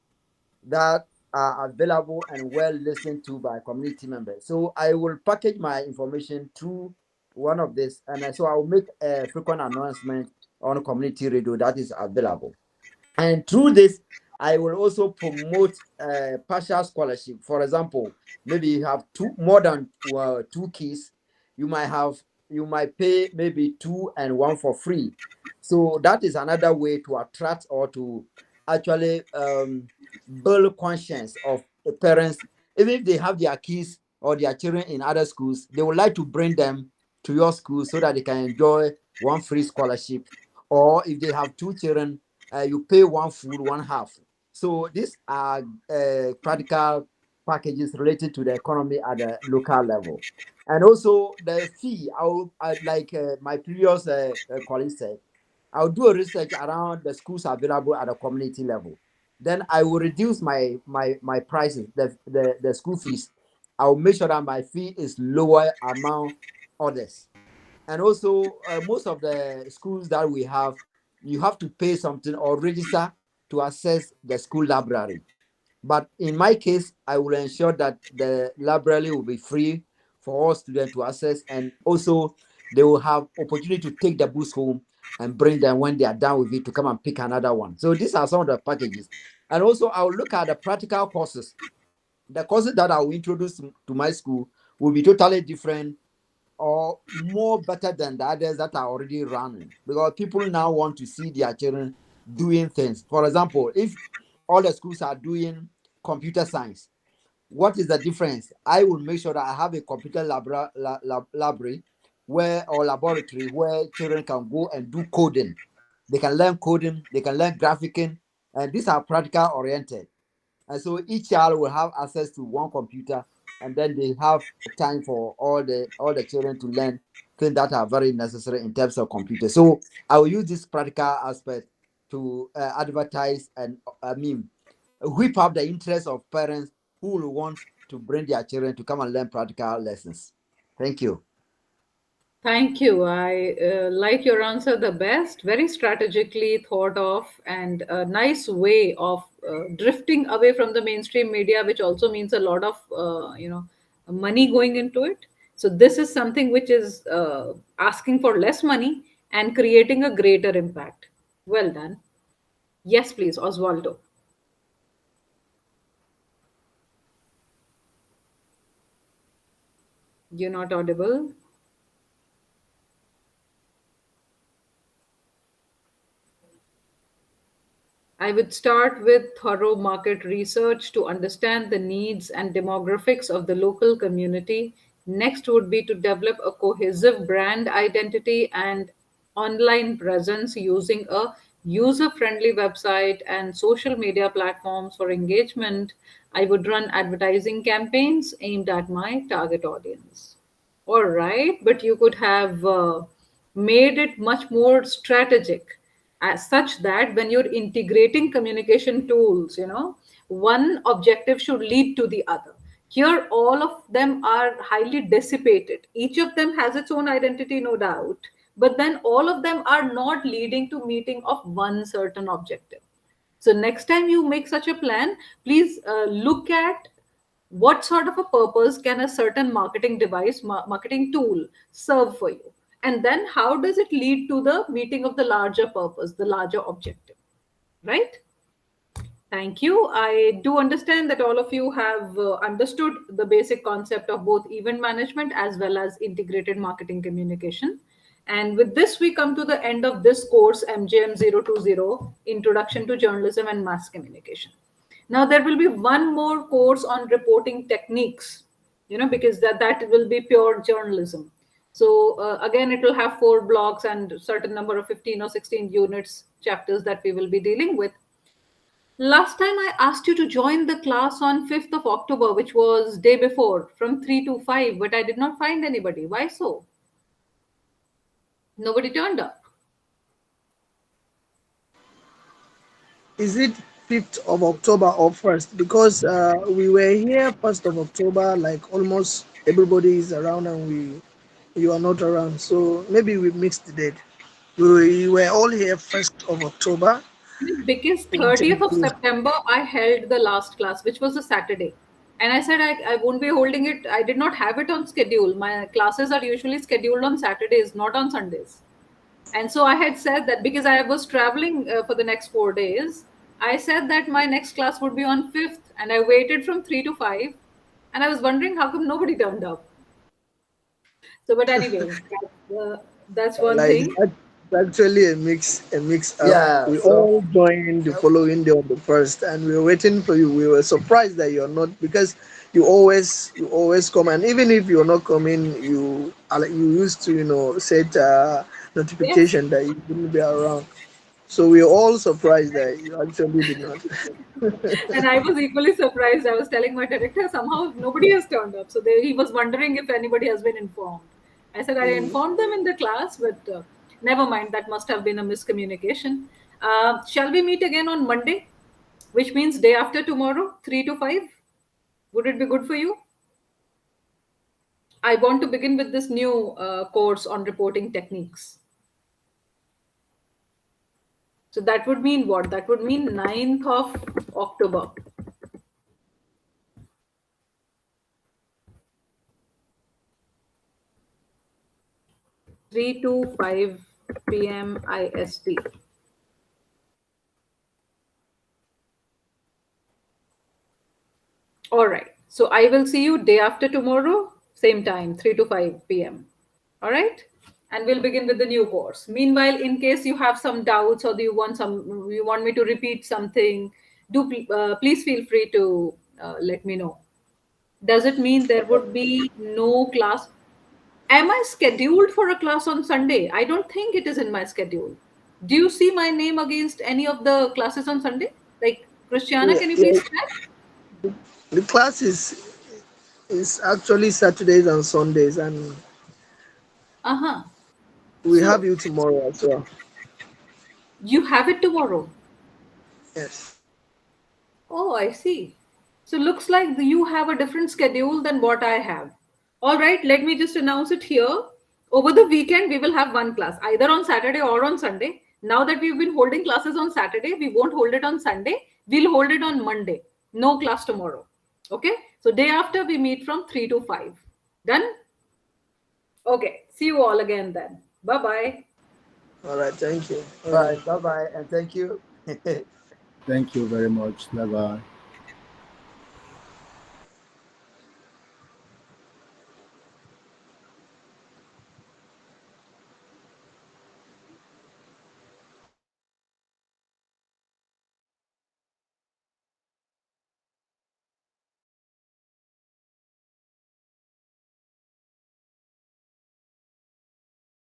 that are available and well listened to by community members. So I will package my information through one of this, and so I will make a frequent announcement on community radio that is available. And through this, I will also promote partial scholarship. For example, maybe you have more than two kids, you might have you might pay maybe two and one for free. So that is another way to attract or to actually build conscience of the parents. Even if they have their kids or their children in other schools, they would like to bring them to your school so that they can enjoy one free scholarship. Or if they have two children, you pay one full, one half. So these are practical packages related to the economy at the local level. And also the fee, like my previous colleague said, I'll do a research around the schools available at the community level. Then I will reduce my prices, the school fees. I'll make sure that my fee is lower among others. And also, most of the schools that we have, you have to pay something or register to access the school library. But in my case, I will ensure that the library will be free for all students to access, and also they will have opportunity to take the books home and bring them when they are done with it to come and pick another one. So these are some of the packages. And also, I will look at the practical courses. The courses that I will introduce to my school will be totally different or more better than the others that are already running, because people now want to see their children doing things. For example, if all the schools are doing computer science, what is the difference? I will make sure that I have a computer library where or laboratory where children can go and do coding. They can learn coding, they can learn graphicing, and these are practical oriented. And so each child will have access to one computer, and then they have time for all the children to learn things that are very necessary in terms of computer. So I will use this practical aspect to advertise and whip up the interest of parents who will want to bring their children to come and learn practical lessons. Thank you. Thank you. I like your answer the best. Very strategically thought of and a nice way of drifting away from the mainstream media, which also means a lot of money going into it. So this is something which is asking for less money and creating a greater impact. Well done. Yes, please, Osvaldo. You're not audible. I would start with thorough market research to understand the needs and demographics of the local community. Next would be to develop a cohesive brand identity and online presence using a user friendly website and social media platforms for engagement. I would run advertising campaigns aimed at my target audience. All right, but you could have made it much more strategic, as such that when you're integrating communication tools, one objective should lead to the other. Here, all of them are highly dissipated. Each of them has its own identity, no doubt, but then all of them are not leading to meeting of one certain objective. So next time you make such a plan, please look at what sort of a purpose can a certain marketing device, marketing tool serve for you, and then how does it lead to the meeting of the larger purpose, the larger objective, right? Thank you. I do understand that all of you have understood the basic concept of both event management as well as integrated marketing communication. And with this, we come to the end of this course, MJM 020, Introduction to Journalism and Mass Communication. Now, there will be one more course on reporting techniques, because that will be pure journalism. So again, it will have 4 blocks and certain number of 15 or 16 units, chapters that we will be dealing with. Last time I asked you to join the class on 5th of October, which was day before, from 3 to 5, but I did not find anybody. Why so? Nobody turned up. Is it 5th of October or 1st? Because we were here 1st of October, like almost everybody is around and you are not around. So maybe we mixed the date. We were all here 1st of October. Because 30th of September, I held the last class, which was a Saturday. And I said I won't be holding it. I did not have it on schedule. My classes are usually scheduled on Saturdays, not on Sundays. And so I had said that because I was traveling for the next 4 days, I said that my next class would be on 5th. And I waited from 3 to 5. And I was wondering how come nobody turned up. So, but anyway, that's one Like thing. that's actually a mix up. Yeah. We So all joined the following day on the 1st, and we were waiting for you. We were surprised that you're not, because you always come, and even if you're not coming, you used to set Yes. notification that you wouldn't be around. So we are all surprised that you actually did not. And I was equally surprised. I was telling my director, somehow nobody has turned up. So he was wondering if anybody has been informed. I said, I informed them in the class, but never mind. That must have been a miscommunication. Shall we meet again on Monday, which means day after tomorrow, 3 to 5? Would it be good for you? I want to begin with this new course on reporting techniques. So that would mean what? That would mean 9th of October. 3 to 5 p.m. IST. All right. So I will see you day after tomorrow, same time, 3 to 5 p.m. All right. And we'll begin with the new course. Meanwhile, in case you have some doubts or you want me to repeat something, please feel free to let me know. Does it mean there would be no class? Am I scheduled for a class on Sunday? I don't think it is in my schedule. Do you see my name against any of the classes on Sunday? Like Christiana, Yeah, can you yeah. please check? The class is actually Saturdays and Sundays, and Uh huh. we have So you tomorrow as well. you have it tomorrow. Yes. Oh, I see. So looks like you have a different schedule than what I have. All right, let me just announce it here. Over the weekend, we will have one class, either on Saturday or on Sunday. Now that we've been holding classes on Saturday, we won't hold it on Sunday. We'll hold it on Monday. No class tomorrow. Okay. So day after we meet from 3 to 5. Done? Okay. See you all again then. Bye bye. All right. Thank you. all Bye. right. Bye bye, and thank you. Thank you very much. Bye bye.